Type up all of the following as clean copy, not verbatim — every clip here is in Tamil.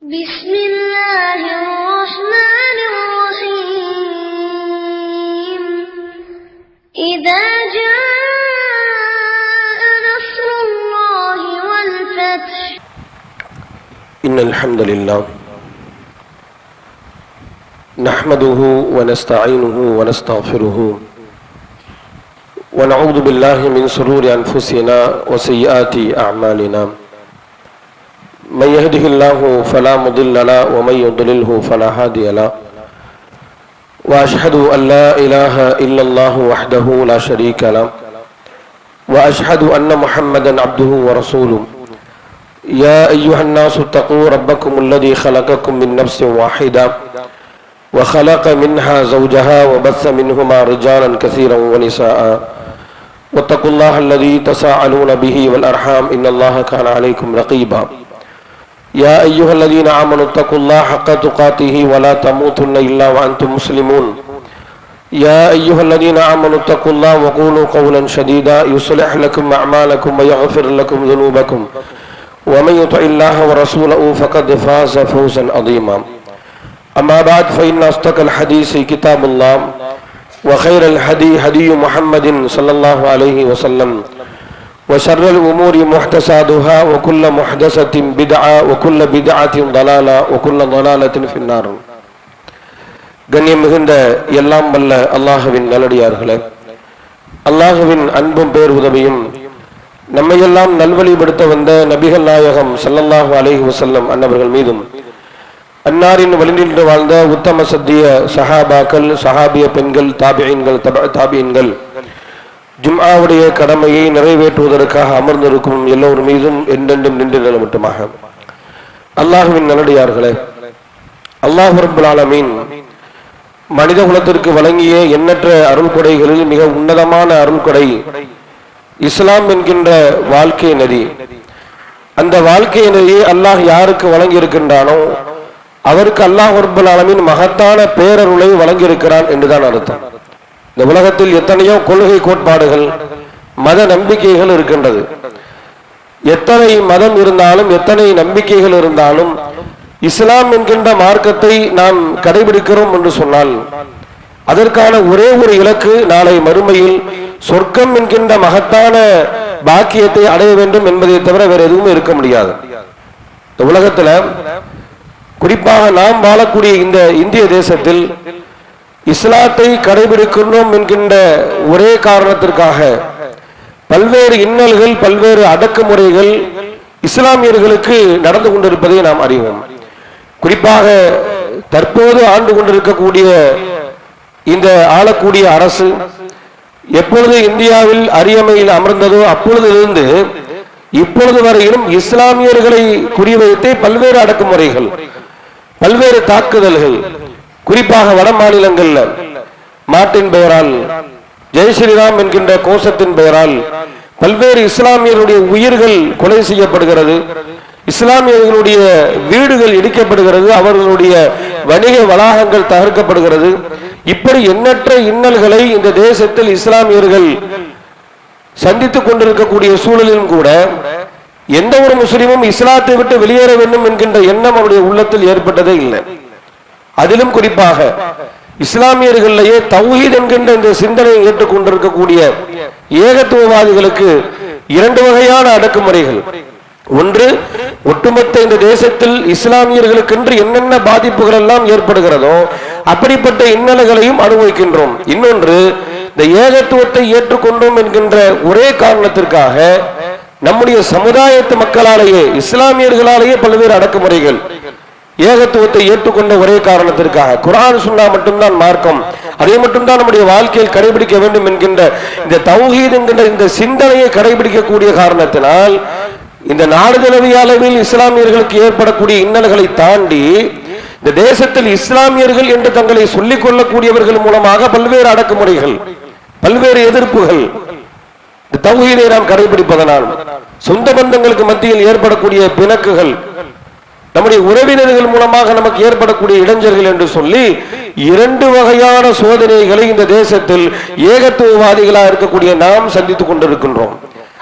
بسم الله الرحمن الرحيم إذا جاء نصر الله والفتح إن الحمد لله نحمده ونستعينه ونستغفره ونعوذ بالله من شرور أنفسنا وسيئات أعمالنا من يهده الله فلا مضل له ومن يضلله فلا هادي له وأشهد أن لا إله إلا الله وحده لا شريك له وأشهد أن محمدا عبده ورسوله يا أيها الناس اتقوا ربكم الذي خلقكم من نفس واحدة وخلق منها زوجها وبث منهما رجالا كثيرا ونساء واتقوا الله الذي تساءلون به والأرحام إن الله كان عليكم رقيبا يا أيها الذين آمنوا اتقوا الله حق تقاته ولا تموتن إلا وأنتم مسلمون يا أيها الذين آمنوا اتقوا الله وقولوا قولا سديدا يصلح لكم أعمالكم ويغفر لكم ذنوبكم ومن يطع الله ورسوله فقد فاز فوزا عظيما أما بعد فإن أصدق الحديث كتاب الله وخير الهدي هدي محمد صلى الله عليه وسلم وشر الأمور محدثاتها وكل محدثة بدعة وكل بدعة ضلالة وكل ضلالة في النار. கண்ணியம் மிகுந்த எல்லாம் வல்ல அல்லாஹ்வின் நல்லடியார்களே, அல்லாஹ்வின் அன்பும் பேர் உதவியும் நம்மையெல்லாம் நல்வழிப்படுத்த வந்த நபிகள் நாயகம் ஸல்லல்லாஹு அலைஹி வஸல்லம் அன்னவர்கள் மீதும் அன்னாரின் வழிநின்று வாழ்ந்த உத்தம சத்திய சஹாபாக்கள், சஹாபிய பெண்கள், தாபிஈன்கள், தாபிஈன்கள், ஜும்ஆவுடைய கடமையை நிறைவேற்றுவதற்காக அமர்ந்திருக்கும் எல்லோர் மீதும் என்றென்றும் நின்று நிலவட்டுமாக. அல்லாஹ்வின் நல்லடியார்களே, அல்லாஹ் ரப்பல் ஆலமீன் மனித குலத்திற்கு வழங்கிய எண்ணற்ற அருள் கொடைகளில் மிக உன்னதமான அருள் கொடை இஸ்லாம் என்கின்ற வாழ்க்கை நெறி. அந்த வாழ்க்கை நெறியை அல்லாஹ் யாருக்கு வழங்கி இருக்கின்றானோ அவருக்கு அல்லாஹ் ரப்பல் ஆலமீன் மகத்தான பேரருளை வழங்கியிருக்கிறான் என்றுதான் அர்த்தம். இந்த உலகத்தில் எத்தனையோ கொள்கை கோட்பாடுகள், மத நம்பிக்கைகள் இருக்கின்றது. எத்தனை மதம் இருந்தாலும், எத்தனை நம்பிக்கைகள் இருந்தாலும், இஸ்லாம் என்கின்ற மார்க்கத்தை நாம் கடைபிடிக்கிறோம் என்று சொன்னால் அதற்கான ஒரே ஒரு இலக்கு நாளை மறுமையில் சொர்க்கம் என்கின்ற மகத்தான பாக்கியத்தை அடைய வேண்டும் என்பதை தவிர வேற எதுவும் இருக்க முடியாது. இந்த உலகத்துல குறிப்பாக நாம் வாழக்கூடிய இந்த இந்திய தேசத்தில் இஸ்லாத்தை கடைபிடிக்கின்றோம் என்கின்ற ஒரே காரணத்திற்காக பல்வேறு இன்னல்கள், பல்வேறு அடக்குமுறைகள் இஸ்லாமியர்களுக்கு நடந்து கொண்டிருப்பதை நாம் அறிவோம். குறிப்பாக தற்போது ஆண்டு கொண்டிருக்கக்கூடிய இந்த ஆளக்கூடிய அரசு எப்பொழுது இந்தியாவில் அரியமையில் அமர்ந்ததோ அப்பொழுதிலிருந்து இப்பொழுது வரையிலும் இஸ்லாமியர்களை குறிவைத்தே பல்வேறு அடக்குமுறைகள், பல்வேறு தாக்குதல்கள், குறிப்பாக வட மாநிலங்கள்ல மாட்டின் பெயரால், ஜெய் ஸ்ரீராம் என்கின்ற கோஷத்தின் பெயரால் பல்வேறு இஸ்லாமியர்களுடைய உயிர்கள் கொலை செய்யப்படுகிறது, இஸ்லாமியர்களுடைய வீடுகள் இடிக்கப்படுகிறது, அவர்களுடைய வணிக வளாகங்கள் தகர்க்கப்படுகிறது. இப்படி எண்ணற்ற இன்னல்களை இந்த தேசத்தில் இஸ்லாமியர்கள் சந்தித்துக் கொண்டிருக்கக்கூடிய சூழலிலும் கூட எந்த ஒரு முஸ்லிமும் இஸ்லாத்தை விட்டு வெளியேற வேண்டும் என்கின்ற எண்ணம் அவருடைய உள்ளத்தில் ஏற்பட்டதே இல்லை. அதிலும் குறிப்பாக இஸ்லாமியர்களிலேயே தௌஹீத் என்கின்ற இந்த சிந்தனையை ஏற்றுக்கொண்டிருக்கக்கூடிய ஏகத்துவவாதிகளுக்கு இரண்டு வகையான அடக்குமுறைகள். ஒன்று, ஒட்டுமொத்த இந்த தேசத்தில் இஸ்லாமியர்களுக்கென்று என்னென்ன பாதிப்புகள் எல்லாம் ஏற்படுகிறதோ அப்படிப்பட்ட இன்னல்களையும் அனுபவிக்கின்றோம். இன்னொன்று, இந்த ஏகத்துவத்தை ஏற்றுக்கொண்டோம் என்கின்ற ஒரே காரணத்திற்காக நம்முடைய சமுதாயத்து மக்களாலேயே, இஸ்லாமியர்களாலேயே பல்வேறு அடக்குமுறைகள், ஏகத்துவத்தை ஏற்றுக்கொண்ட ஒரே காரணத்திற்காக குர்ஆன் சுன்னா மட்டும்தான் மார்க்கம், அதை மட்டும்தான் நம்முடைய வாழ்க்கையில் கடைபிடிக்க வேண்டும் என்கின்ற இந்த தௌஹீத் என்கின்ற இந்த சிந்தனையை கடைபிடிக்கக்கூடிய காரணத்தினால் இந்த நாடு தழுவிய அளவில் இஸ்லாமியர்களுக்கு ஏற்படக்கூடிய இன்னல்களை தாண்டி இந்த தேசத்தில் இஸ்லாமியர்கள் என்று தங்களை சொல்லிக் கொள்ளக்கூடியவர்கள் மூலமாக பல்வேறு அடக்குமுறைகள், பல்வேறு எதிர்ப்புகள், இந்த தௌஹீதை நாம் கடைபிடிப்பதனால் சொந்த பந்தங்களுக்கு மத்தியில் ஏற்படக்கூடிய பிணக்குகள், நம்முடைய உறவினர்கள் மூலமாக நமக்கு ஏற்படக்கூடிய இடைஞ்சல்கள் என்று சொல்லி இரண்டு வகையான சோதனைகளை இந்த தேசத்தில் ஏகத்துவவாதிகளாக இருக்கக்கூடிய நாம் சந்தித்துக் கொண்டிருக்கின்றோம்.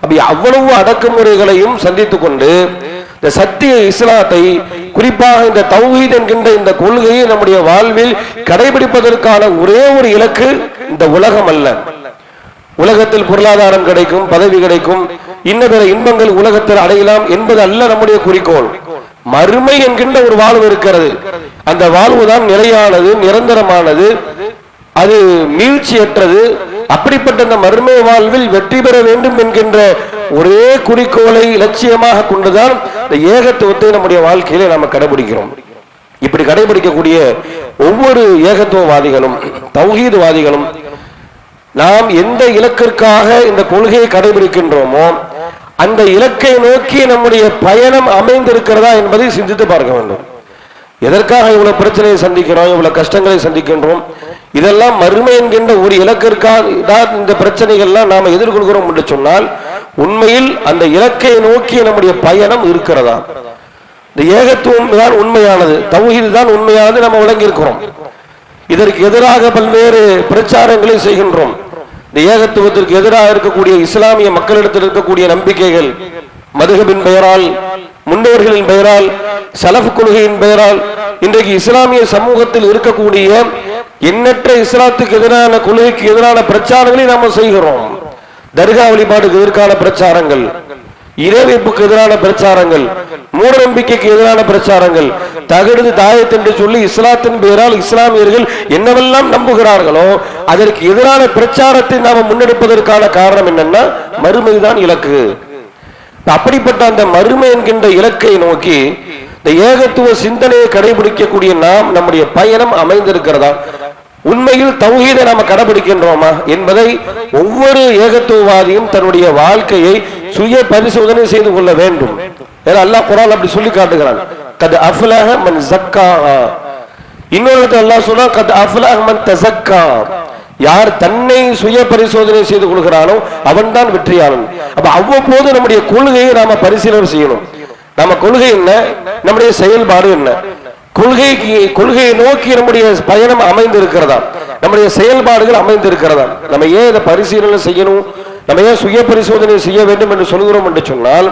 அப்படி அவ்வளவு அடக்குமுறைகளையும் சந்தித்துக் கொண்டு இந்த சத்திய இஸ்லாத்தை குறிப்பாக இந்த தௌஹீத் என்கின்ற இந்த கொள்கையை நம்முடைய வாழ்வில் கடைபிடிப்பதற்கான ஒரே ஒரு இலக்கு இந்த உலகம் அல்ல. உலகத்தில் பொருளாதாரம் கிடைக்கும், பதவி கிடைக்கும், இன்ன பிற இன்பங்கள் உலகத்தில் அடையலாம் என்பது அல்ல நம்முடைய குறிக்கோள். மறுமை என்கின்ற ஒரு வாழ்வு இருக்கிறது. அந்த வாழ்வுதான் நிலையானது, நிரந்தரமானது, அது மீழ்ச்சியற்றது. அப்படிப்பட்ட அந்த மறுமை வாழ்வில் வெற்றி பெற வேண்டும் என்கின்ற ஒரே குறிக்கோளை இலட்சியமாக கொண்டுதான் இந்த ஏகத்துவத்தை நம்முடைய வாழ்க்கையில நாம கடைபிடிக்கிறோம். இப்படி கடைபிடிக்கக்கூடிய ஒவ்வொரு ஏகத்துவவாதிகளும் தௌஹீத்வாதிகளும் நாம் எந்த இலக்கிற்காக இந்த கொள்கையை கடைபிடிக்கின்றோமோ அந்த இலக்கை நோக்கி நம்முடைய பயணம் அமைந்திருக்கிறதா என்பதை சிந்தித்து பார்க்க வேண்டும். எதற்காக இவ்வளவு பிரச்சனையை சந்திக்கிறோம், இவ்வளவு கஷ்டங்களை சந்திக்கின்றோம்? இதெல்லாம் மறுமை என்கின்ற ஒரு இலக்கிற்காக தான் இந்த பிரச்சனைகள்லாம் நாம எதிர்கொள்கிறோம் என்று சொன்னால் உண்மையில் அந்த இலக்கை நோக்கி நம்முடைய பயணம் இருக்கிறதா? இந்த ஏகத்துவம் தான் உண்மையானது, தௌஹீத் தான் உண்மையானது நம்ம விளங்கி இருக்கிறோம். இதற்கு எதிராக பல்வேறு பிரச்சாரங்களை செய்கின்றோம். இந்த ஏகத்துவத்திற்கு எதிராக இருக்கக்கூடிய இஸ்லாமிய மக்களிடத்தில் இருக்கக்கூடிய நம்பிக்கைகள், மதுஹபின் பெயரால், முன்னோர்களின் பெயரால், சலஃப் கொள்கையின் பெயரால் இன்றைக்கு இஸ்லாமிய சமூகத்தில் இருக்கக்கூடிய எண்ணற்ற இஸ்லாத்துக்கு எதிரான கொள்கைக்கு எதிரான பிரச்சாரங்களை நாம செய்கிறோம். தர்கா வழிபாடுக்கு எதிரான பிரச்சாரங்கள், இறைவைப்புக்கு எதிரான பிரச்சாரங்கள், மூட நம்பிக்கைக்கு எதிரான பிரச்சாரங்கள், தகடு தாயத் என்று சொல்லி இஸ்லாத்தின் பெயரால் இஸ்லாமியர்கள் என்னவெல்லாம் நம்புகிறார்களோ அதற்கு எதிரான பிரச்சாரத்தை நாம முன்னெடுப்பதற்கான காரணம் என்னன்னா மறுமைதான் இலக்கு. அப்படிப்பட்ட அந்த மறுமை என்கின்ற இலக்கை நோக்கி இந்த ஏகத்துவ சிந்தனையை கடைபிடிக்கக்கூடிய நாம் நம்முடைய பயணம் அமைந்திருக்கிறதா? உண்மையில் தௌஹீதை நாம கடைபிடிக்கின்றோமா என்பதை ஒவ்வொரு ஏகத்துவவாதியும் தன்னுடைய வாழ்க்கையை சுய பரிசோதனை செய்து கொள்ள வேண்டும். அல்லாஹ் குர்ஆன் அப்படி சொல்லி காட்டுகிறான், கத் அஃப்லஹ மன் ஸக்காஹா. இன்னொரு இடத்துல அல்லாஹ் சொல்றான், கத் அஃப்லஹ மன் தஸக்கா. யார் தன்னை சுய பரிசோதனை செய்து கொள்கிறானோ அவன் தான் வெற்றியாளன். அப்ப அவ்வப்போது நம்முடைய கொள்கையை நாம பரிசீலனை செய்யணும். நம்ம கொள்கை என்ன, நம்முடைய செயல்பாடு என்ன, கொள்கையை நோக்கி நம்முடைய பயணம் அமைந்திருக்கிறதா, நம்முடைய செயல்பாடுகள் அமைந்திருக்கிறதா? நம்ம ஏன் இதை பரிசீலனை செய்யணும், நம்ம ஏன் சுய பரிசோதனை செய்ய வேண்டும் என்று சொல்கிறோம் என்று சொன்னால்,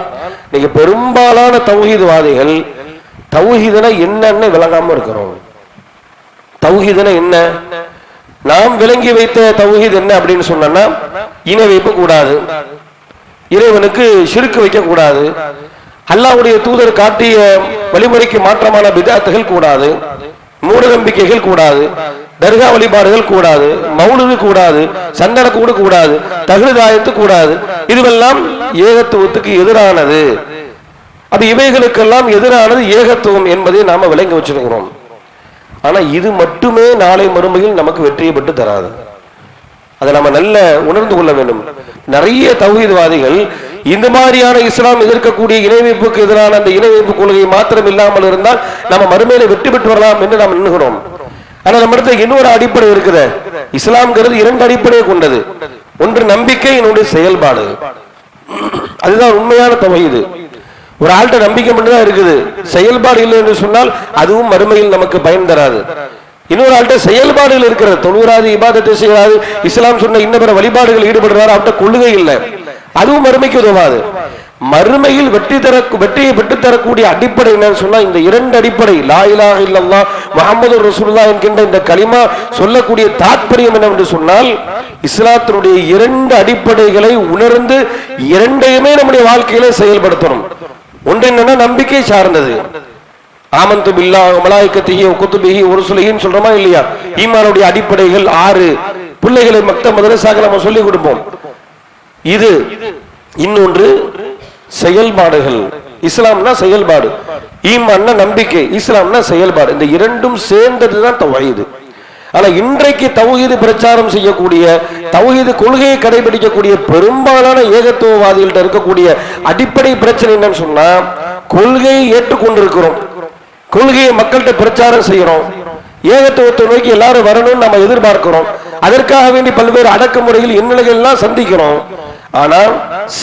நீங்க பெரும்பாலான தௌஹீத்வாதிகள் தௌஹீதுனா என்னன்னு விளங்காம இருக்கிறோம். தௌஹீதுனா என்ன? நாம் விளங்கி வைத்த தௌஹீத் என்ன அப்படின்னு சொன்னா, இணை வைப்பு கூடாது, இறைவனுக்கு ஷிர்க் வைக்க கூடாது, அல்லாஹ்வுடைய தூதர் காட்டிய வழிமுறைக்கு மாற்றமான பிதஅத்துகள் கூடாது, மூட நம்பிக்கைகள் கூடாது, தர்கா வழிபாடுகள் கூடாது, மௌலிது கூடாது, சந்தனக்கூடு கூடாது, தஹ்லீதாயத்து கூடாது. இதுவெல்லாம் ஏகத்துவத்துக்கு எதிரானது. அப்ப இவைகளுக்கெல்லாம் எதிரானது ஏகத்துவம் என்பதை நாம விளங்கி வச்சிருக்கிறோம். ஆனா இது மட்டுமே நாளை மறுமையில் நமக்கு வெற்றியை பெற்று தராது. அதை நம்ம நல்ல உணர்ந்து கொள்ள வேண்டும். நிறைய தௌஹீத்வாதிகள் இந்த மாதிரியான இஸ்லாம் எதிர்க்கக்கூடிய இணைவைப்புக்கு எதிரான அந்த இணைவைப்பு கொள்கை மாத்திரம் இல்லாமல் இருந்தால் நம்ம மறுமையில வெற்றி பெற்று வரலாம் என்று நாம் எண்ணுகிறோம். ஆனா நம்ம இடத்துல இன்னொரு அடிப்படை இருக்குது. இஸ்லாம்ங்கிறது இரண்டு அடிப்படையை கொண்டது. ஒன்று நம்பிக்கை, இன்னொன்று செயல்பாடு. அதுதான் உண்மையான தௌஹீத். ஒரு ஆள்கிட்ட நம்பிக்கை மட்டும்தான் இருக்குது, செயல்பாடு இல்லை என்று சொன்னால் அதுவும் மறுமையில் நமக்கு பயன் தராது. இன்னொரு ஆள்கிட்ட செயல்பாடுகள் இருக்கிறது, தொழுகிறாரு, இபாதத்தை செய்கிறாரு, இஸ்லாம் சொன்ன இன்ன பிற வழிபாடுகள் ஈடுபடுறாரு, அவர்கிட்ட கொள்கை இல்லை, அதுவும் மறுமைக்கு உதவாது. மறுமையில் வெற்றியை பெற்று தரக்கூடிய அடிப்படை என்னன்னு சொன்னா இந்த இரண்டு அடிப்படை, லா இலாஹ இல்லல்லாஹ் முஹம்மது ரசூலுல்லாஹ் என்கின்ற இந்த கலிமா சொல்லக்கூடிய தாத்பரியம் என்னவென்று சொன்னால், இஸ்லாத்தினுடைய இரண்டு அடிப்படைகளை உணர்ந்து இரண்டையுமே நம்முடைய வாழ்க்கையில செயல்படுத்தணும். ஒன்று என்னன்னா நம்பிக்கை சார்ந்தது, ஆமன்து பில்லாஹி மலாயிகத்திஹி வ குதுபிஹி வ ருசுலிஹின்னு சொல்றோமா இல்லையா? ஈமானுடைய அடிப்படைகள் 6. பிள்ளைகளை மக்தப் மதரசாக்கள் நம்ம சொல்லிக் கொடுப்போம். இது இன்னொன்று செயல்பாடுகள். இஸ்லாம்னா செயல்பாடு, ஈமான்னா நம்பிக்கை, இஸ்லாம்னா செயல்பாடு. இந்த இரண்டும் சேர்ந்ததுதான் தௌஹீத். ஆனா இன்றைக்கு தௌஹீத் பிரச்சாரம் செய்யக்கூடிய, தௌஹீத் கொள்கையை கடைபிடிக்கக்கூடிய பெரும்பாலான ஏகத்துவவாதிகள்ட்ட இருக்கக்கூடிய அடிப்படை பிரச்சனை என்னன்னு சொன்னா, கொள்கையை ஏற்றுக்கொண்டிருக்கிறோம், கொள்கையை மக்கள்கிட்ட பிரச்சாரம் செய்யறோம், ஏகத்துவத்தை நோக்கி எல்லாரும் வரணும்னு நம்ம எதிர்பார்க்கிறோம், அதற்காக வேண்டி பல்வேறு அடக்குமுறைகள் இன்னல்கள் எல்லாம் சந்திக்கிறோம். ஆனா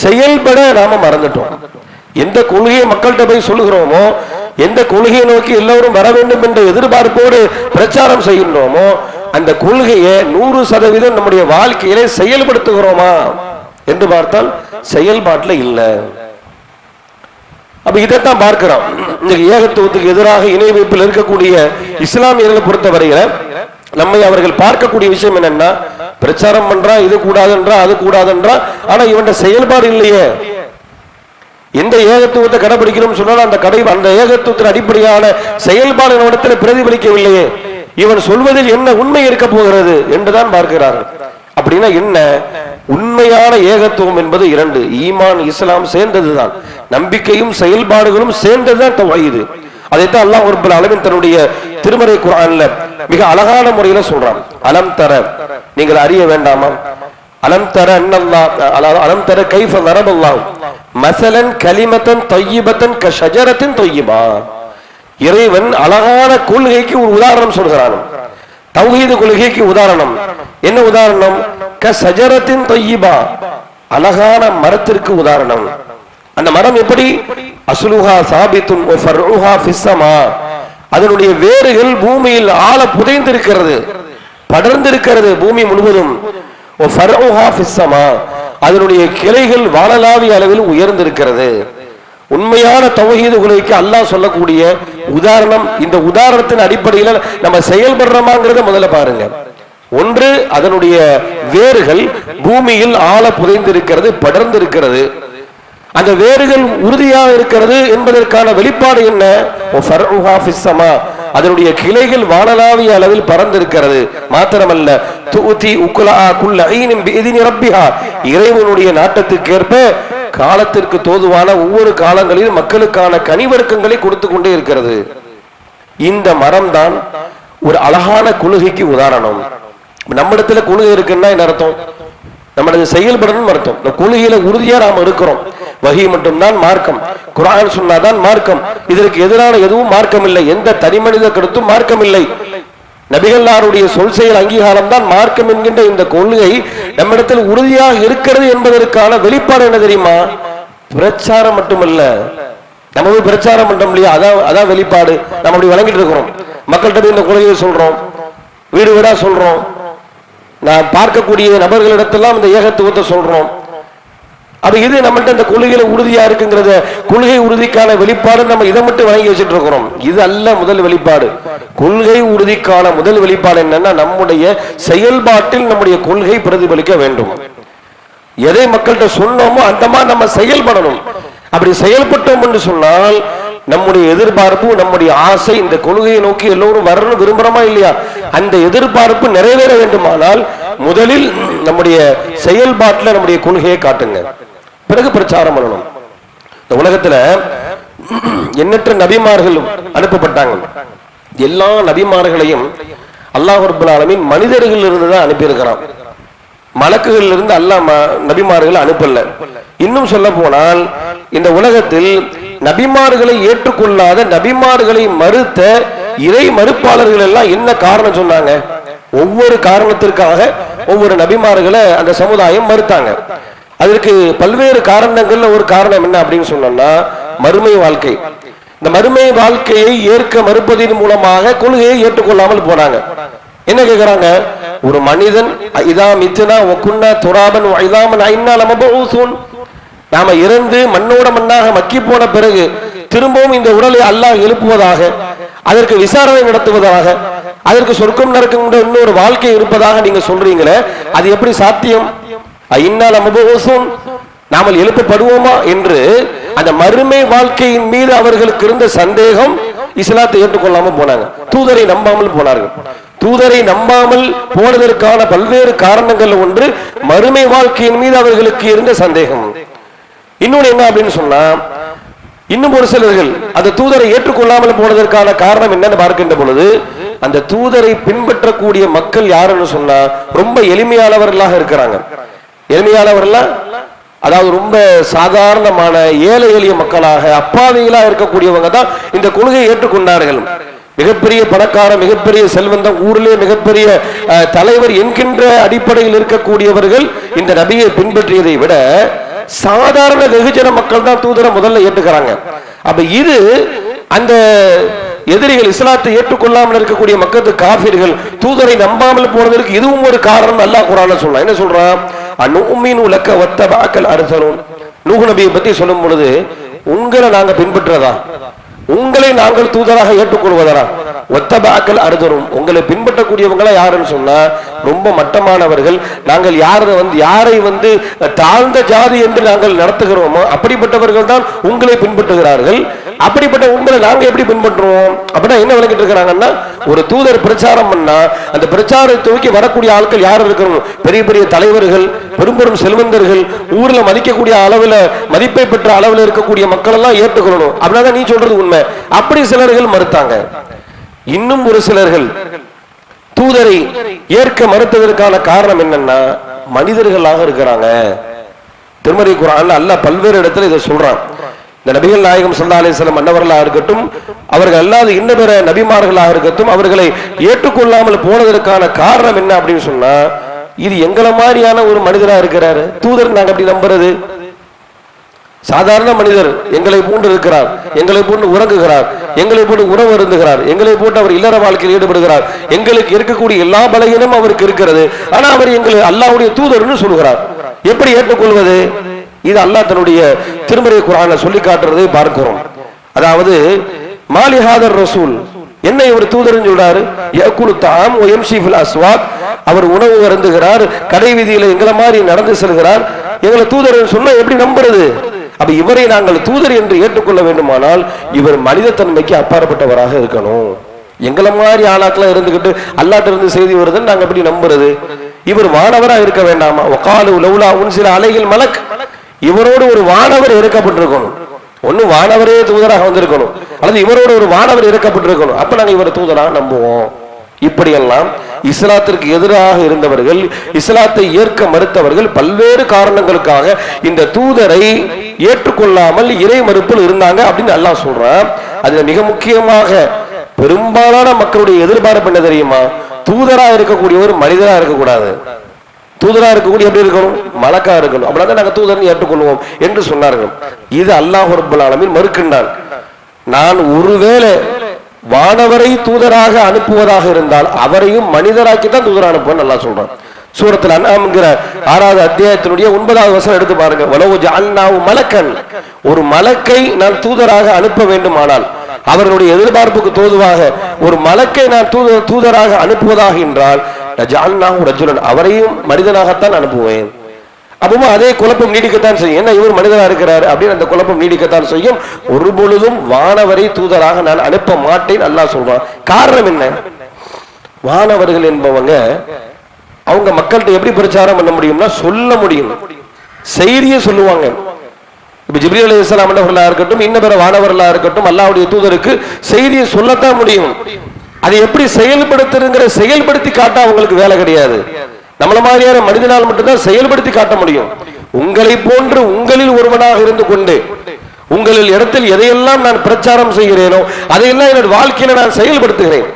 செயல்பட நாம மறந்துட்டோம். எந்த கொள்கையை மக்கள்கிட்ட போய் சொல்லுகிறோமோ, எந்த கொள்கையை நோக்கி எல்லோரும் வர வேண்டும் என்ற எதிர்பார்ப்போடு பிரச்சாரம் செய்கின்றோமோ, அந்த கொள்கையை 100% நம்முடைய வாழ்க்கையிலே செயல்படுத்துகிறோமா என்று பார்த்தால் செயல்பாட்டில் இல்லை. அப்ப இதைத்தான் பார்க்கிறோம். இன்னைக்கு ஏகத்துவத்துக்கு எதிராக இணை வைப்பில் இருக்கக்கூடிய இஸ்லாமியர்களை பொறுத்தவரையில நம்மை அவர்கள் பார்க்கக்கூடிய விஷயம் என்னன்னா, பிரச்சாரம் பண்றா, இது கூடாதுன்றா, அது கூடாதுன்றா, ஆனா இவன் செயல்பாடு இல்லையே. எந்த ஏகத்துவத்தை கடைபிடிக்கணும்னு சொன்னாலும் அந்த ஏகத்துவத்தின் அடிப்படையான செயல்பாடு இடத்துல பிரதிபலிக்கவில்லையே. இவன் சொல்வதில் என்ன உண்மை இருக்க போகிறது என்றுதான் பார்க்கிறார்கள். அப்படின்னா என்ன? உண்மையான ஏகத்துவம் என்பது இரண்டு, ஈமான் இஸ்லாம் சேர்ந்ததுதான், நம்பிக்கையும் செயல்பாடுகளும் சேர்ந்ததுதான் தௌஹீத். அதைத்தான் அல்லாஹ் ரப்பல் ஆலமீன் தன்னுடைய திருமறை குர்ஆன்ல மிக அழகான முறையில சொல்றான். அலம் தர, நீங்கள் அறிய வேண்டாமா? அலம் தர அன்னல்லாஹ், அலம் தர கைஃப தரபல்லாஹ் மஸலன் கலிமத்தன் தய்யிபத்தன் கஷஜரத்தின் தய்யிபா. இறைவன் அழகான கொள்கைக்கு ஒரு உதாரணம் சொல்கிறான். தௌஹீத் கொள்கைக்கு உதாரணம் என்ன? உதாரணம் கஷஜரத்தின் தய்யிபா, அழகான மரத்திற்கு உதாரணம். அந்த மரம் எப்படி? அஸ்லுஹா சாபித்துன் வ ஃபர்உஹா ஃபிஸ்ஸமா, அதனுடைய வேர்கள் பூமியில் ஆழ புதைந்திருக்கிறது, படர்ந்திருக்கிறது பூமி முழுவதும். வ ஃபர்உஹா ஃபிஸ்ஸமா, அதனுடைய கிளைகள் வானளாவிய அளவில் உயர்ந்திருக்கிறது. உண்மையான தௌஹீத் கொள்கைக்கு அல்லாஹ் சொல்லக்கூடிய உதாரணம். இந்த உதாரணத்தின் அடிப்படையில் நம்ம செயல்படுறோமாங்கிறத முதல்ல பாருங்க. ஒன்று, அதனுடைய வேர்கள் பூமியில் ஆழ புதைந்திருக்கிறது, படர்ந்திருக்கிறது. அந்த வேர்கள் உறுதியாக இருக்கிறது என்பதற்கான வெளிப்பாடு என்ன? அதனுடைய கிளைகள் வானளாவிய அளவில் பறந்திருக்கிறது. மாத்திரமல்ல, இறைவனுடைய நாட்டத்துக்கேற்ப காலத்திற்கு தோதுவான ஒவ்வொரு காலங்களில் மக்களுக்கான கனிவர்க்கங்களை கொடுத்து கொண்டே இருக்கிறது. இந்த மரம் தான் ஒரு அழகான கொள்கைக்கு உதாரணம். நம்மிடத்துல கொள்கை இருக்குன்னா என்ன அர்த்தம்? நம்மளது செயல்படணும் அர்த்தம். இந்த கொள்கையில உறுதியா நாம இருக்கிறோம். வஹி மட்டும்தான் மார்க்கம், குர்ஆன் சொன்னாதான் மார்க்கம். இதற்கு எதிரான எதுவும் மார்க்கம் இல்லை, எந்த தனி மனித கருத்தும் மார்க்கம் இல்லை. நபிகளாருடைய சொல் செயல் அங்கீகாரம் தான் மார்க்கம் என்கின்ற இந்த கொள்கை நம்மிடத்தில் உறுதியாக இருக்கிறது என்பதற்கான வெளிப்பாடு என்ன தெரியுமா? பிரச்சாரம் மட்டுமல்ல, நம்ம போய் பிரச்சாரம் பண்றோம் இல்லையா, அதான் வெளிப்பாடு. நம்ம அப்படி வழங்கிட்டு இருக்கிறோம். மக்கள்கிட்ட இந்த கொள்கையை சொல்றோம், வீடு வீடா சொல்றோம், நான் பார்க்கக்கூடிய நபர்களிடத்தெல்லாம் இந்த ஏகத்துவத்தை சொல்றோம். அது இது நம்மகிட்ட இந்த கொள்கையில உறுதியா இருக்குங்கிறத, கொள்கை உறுதிக்கான வெளிப்பாடு நம்ம இதை மட்டும் வாங்கி வச்சுட்டு இருக்கிறோம். இது அல்ல முதல் வெளிப்பாடு. கொள்கை உறுதிக்கான முதல் வெளிப்பாடு என்னன்னா, நம்முடைய செயல்பாட்டில் நம்முடைய கொள்கை பிரதிபலிக்க வேண்டும். எதை மக்கள்கிட்ட சொன்னோமோ அந்த மாதிரி நம்ம செயல்படணும். அப்படி செயல்பட்டோம் என்று சொன்னால் நம்முடைய எதிர்பார்ப்பு, நம்முடைய ஆசை, இந்த கொள்கையை நோக்கி எல்லோரும் வரணும் விரும்புறோமா இல்லையா, அந்த எதிர்பார்ப்பு நிறைவேற வேண்டுமானால் முதலில் நம்முடைய செயல்பாட்டில் நம்முடைய கொள்கையை காட்டுங்க, பிறகு பிரச்சாரம் பண்ணணும். இந்த உலகத்துல எண்ணற்ற நபிமார்கள் அனுப்பப்பட்டாங்க. எல்லா நபிமார்களையும் அல்லாஹ் ரப்பல் ஆலமீன் மனிதர்கள் இருந்து தான் அனுப்பியிருக்கிறான். மலக்குகள் இருந்து அல்லாஹ் நபிமார்களை அனுப்பல. இன்னும் சொல்ல போனால் இந்த உலகத்தில் நபிமார்களை ஏற்றுக்கொள்ளாத, நபிமார்களை மறுத்த இறை மறுப்பாளர்கள் எல்லாம் என்ன காரணம் சொன்னாங்க? ஒவ்வொரு காரணத்திற்காக ஒவ்வொரு நபிமார்களை அந்த சமுதாயம் மறுத்தாங்க. அதற்கு பல்வேறு காரணங்கள்ல ஒரு காரணம் என்ன அப்படின்னு சொன்னோம்னா, மறுமை வாழ்க்கை. இந்த மறுமை வாழ்க்கையை ஏற்க மறுப்பதின் மூலமாக கொள்கையை ஏற்றுக்கொள்ளாமல் போனாங்க. என்ன கேட்கிறாங்க? ஒரு மனிதன் இதா மித்னா வகுன்னா துராபன் வைதாமன் ஐன்னா லமபூஸூன், நாம இறந்து மண்ணோட மண்ணாக மக்கி போன பிறகு திரும்பவும் இந்த உடலை அல்லாஹ் எழுப்புவதாக, அதற்கு விசாரணை நடத்துவதாக, அதற்கு சொர்க்கம் நடக்கின்ற இன்னொரு வாழ்க்கை இருப்பதாக நீங்க சொல்றீங்களே, அது எப்படி சாத்தியம்? ஐன்னா லமபூஸூன், நாமல் எழுப்பப்படுவோமா என்று அந்த மறுமை வாழ்க்கையின் மீது அவர்களுக்கு இருந்த சந்தேகம் இஸ்லாத்தை ஏற்றுக்கொள்ளாம போனாங்க. தூதரை நம்பாமல் போனார்கள். தூதரை நம்பாமல் போனதற்கான பல்வேறு காரணங்கள் ஒன்று மறுமை வாழ்க்கையின் மீது அவர்களுக்கு இருந்த சந்தேகம். இன்னொன்று என்ன அப்படின்னு சொன்னா, இன்னும் ஒரு சிலர்கள் அந்த தூதரை ஏற்றுக்கொள்ளாமல் போனதற்கான காரணம் என்னன்னு பார்க்கின்ற பொழுது, அந்த தூதரை பின்பற்றக்கூடிய மக்கள் யாருன்னு சொன்னா ரொம்ப எளிமையானவர்களாக இருக்கிறாங்க. எளிமையானவர்களா, அதாவது ரொம்ப சாதாரணமான ஏழை எளிய மக்களாக அப்பாவிகளா இருக்கக்கூடியவங்க தான் இந்த கொள்கையை ஏற்றுக்கொண்டார்கள். மிகப்பெரிய பணக்கார, மிகப்பெரிய செல்வந்தம், ஊரிலே மிகப்பெரிய தலைவர் என்கின்ற அடிப்படையில் இருக்கக்கூடியவர்கள் இந்த நபியை பின்பற்றியதை விட சாதாரண வெகுஜன மக்கள் தான் தூதரை முதல்ல ஏற்றுக்கிறாங்க. அப்ப இது அந்த எதிரிகள், இஸ்லாத்தை ஏற்றுக்கொள்ளாமல் இருக்கக்கூடிய மக்கள் காஃபிர்கள் தூதரை நம்பாமல் போனதற்கு இதுவும் ஒரு காரணம். அல்லாஹ் குர்ஆன்ல சொல்றான். என்ன சொல்றான்? அனுமினு லக்க வத்தபாக்கல் அர்சலூன். நூஹ் நபியை பத்தி சொல்லும் பொழுது, உங்களை நாங்க பின்பற்றதா, உங்களை நாங்கள் தூதராக ஏற்றுக்கொள்வதா? ஒத்தபாக்கள் அறுதரும், உங்களை பின்பற்றக்கூடியவங்களா யாருன்னு சொன்னா ரொம்ப மட்டமானவர்கள். நாங்கள் யாரை தாழ்ந்த ஜாதி என்று நாங்கள் நடத்துகிறோமோ அப்படிப்பட்டவர்கள் தான் உங்களை பின்பற்றுகிறார்கள். அப்படிப்பட்ட உங்களை நாங்க எப்படி பின்பற்றுவோம்? அப்படின்னா என்ன விளக்கிட்டு இருக்கிறாங்கன்னா, ஒரு தூதர் பிரச்சாரம் பண்ணா அந்த பிரச்சாரத்தை தூக்கி வரக்கூடிய ஆட்கள் யார் இருக்கணும்? பெரிய பெரிய தலைவர்கள், பெரும் பெரும் செல்வந்தர்கள், ஊர்ல மதிக்கக்கூடிய அளவுல, மதிப்பை பெற்ற அளவுல இருக்கக்கூடிய மக்கள் எல்லாம் ஏற்றுக்கொள்ளணும். அப்படின்னா நீ சொல்றது உண்மை. அப்படி சிலர்கள் மறுத்தாங்க. இன்னும் ஒரு சிலர்கள் தூதரை ஏற்க மறுத்ததற்கான காரணம் என்னன்னா, மனிதர்களாக இருக்கிறாங்க. திருமறை குர்ஆன்ல அல்லாஹ் பல்வேறு இடத்துல இதை சொல்றான். இந்த நபிகள் நாயகம் ஸல்லல்லாஹு அலைஹி வஸல்லம் அன்னவர்களாக இருக்கட்டும், அவர்கள் அல்லாத இன்ன பிற நபிமார்களாக இருக்கட்டும், அவர்களை ஏற்றுக்கொள்ளாமல் போனதற்கான காரணம் என்ன அப்படின்னு சொன்னா, இது எங்களை மாதிரியான ஒரு மனிதரா இருக்கிறாரு, தூதர் நாங்க அப்படி நம்புறது. சாதாரண மனிதர் எங்களை போன்று இருக்கிறார், எங்களை போன்று உறங்குகிறார், எங்களை போன்று உணவு அருந்துகிறார், எங்களை போன்று அவர் இல்லற வாழ்க்கையில் ஈடுபடுகிறார், எங்களுக்கு இருக்கக்கூடிய எல்லா பலகீனமும் அவருக்கு இருக்கிறது. ஆனா அவர் எங்களை அல்லாஹ்வுடைய தூதர்னு சொல்கிறார். எப்படி ஏற்றுக்கொள்வது? இது அல்லாஹ் தன்னுடைய திருமறை குர்ஆன்ல சொல்லி காட்டுறதை பார்க்கிறோம். அதாவது மாலிஹாதர் ரசூல், என்ன இவர் தூதர்னு சொல்றாரு? யகுலு தஆம் வ யம்ஷி ஃபில் அஸ்வாக், அவர் உணவு அருந்துகிறார், கடை வீதியில எங்களை மாதிரி நடந்து செல்கிறார், எங்களை தூதர்னு சொன்னா எப்படி நம்புறது? அப்ப இவரை நாங்கள் தூதர் என்று ஏற்றுக்கொள்ள வேண்டுமானால் இவர் மனித தன்மைக்கு அப்பாற்பட்டவராக இருக்கணும். எங்களை மாதிரி ஆளாக்கெல்லாம் இருந்துகிட்டு அல்லாஹ்ட்ட இருந்து செய்தி வருதுன்னு நாங்க எப்படி நம்புறது? இவர் வானவரா இருக்க வேண்டாமா? வகாலு லௌலா உன்சில அலைஹில் மலக், இவரோடு ஒரு வானவர் இறக்கப்பட்டிருக்கணும். ஒண்ணு வானவரே தூதராக வந்திருக்கணும், அல்லது இவரோடு ஒரு வானவர் இறக்கப்பட்டிருக்கணும். அப்ப நாங்க இவரை தூதராக நம்புவோம். இப்படியெல்லாம் இஸ்லாத்திற்கு எதிராக இருந்தவர்கள், இஸ்லாத்தை ஏற்க மறுத்தவர்கள் பல்வேறு காரணங்களுக்காக இந்த தூதரை ஏற்றுக்கொள்ளாமல் இறை மறுப்பில் இருந்தாங்க அப்படின்னு அல்லாஹ் சொல்றான். அதுல மிக முக்கியமாக பெரும்பாலான மக்களுடைய எதிர்பார்ப்பு என்ன தெரியுமா? தூதரா இருக்கக்கூடிய ஒரு மனிதரா இருக்கக்கூடாது, தூதரா இருக்கக்கூடிய எப்படி இருக்கணும்? மலக்கா இருக்கணும். அப்படின்னா நாங்க தூதரை ஏற்றுக்கொள்வோம் என்று சொன்னார்கள். இது அல்லாஹ் ரப்பல் ஆலமீன் மறுக்கின்றான். நான் ஒருவேளை வானவரை தூதராக அனுப்புவதாக இருந்தால் அவரையும் மனிதராக்கி தான் தூதரா அனுப்புவேன் அல்லாஹ் சொல்றான். சூரத்துல் அன்ஆம் என்கிற 6வது அத்தியாயத்தினுடைய 9வது வசனம் எடுத்து பாருங்க. வலவு ஜஅல்நாஹு மலக்கன், ஒரு மலக்கை நான் தூதராக அனுப்ப வேண்டுமானால், அவர்களுடைய எதிர்பார்ப்புக்கு தோதுவாக ஒரு மலக்கை நான் தூதராக அனுப்புவதாக என்றால் ஜஅல்நாஹு ரஜுலன், அவரையும் மனிதனாகத்தான் அனுப்புவேன். அப்பவும் அதே குழப்பம் நீடிக்கத்தான் செய்யும். என்ன இவர் மனிதனா இருக்கிறார் அப்படின்னு அந்த குழப்பம் நீடிக்கத்தான் செய்யும். ஒரு பொழுதும் வானவரை தூதராக நான் அனுப்ப மாட்டேன் அல்லாஹ் சொல்றான். காரணம் என்ன? வானவர்கள் என்பவங்க அவங்க மக்கள்கிட்ட எப்படி பிரச்சாரம் பண்ண முடியும்னா, சொல்ல முடியும், செய்தியை சொல்லுவாங்க. இப்ப ஜிப்ரீல் அலைஹிஸ்ஸலாம் அவர்களா இருக்கட்டும், இன்ன பிற வானவர்களா இருக்கட்டும், அல்லாஹ்வுடைய தூதருக்கு செய்தியை சொல்லத்தான் முடியும். அதை எப்படி செயல்படுத்துங்கிற செயல்படுத்தி காட்ட அவங்களுக்கு வேலை கிடையாது. நம்மள மாதிரியான மனிதனால் மட்டும்தான் செயல்படுத்தி காட்ட முடியும். உங்களை போன்று உங்களில் ஒருவனாக இருந்து கொண்டு உங்களில் இடத்தில் எதையெல்லாம் நான் பிரச்சாரம் செய்கிறேனோ அதையெல்லாம் என்னோட வாழ்க்கையில நான் செயல்படுத்துகிறேன்.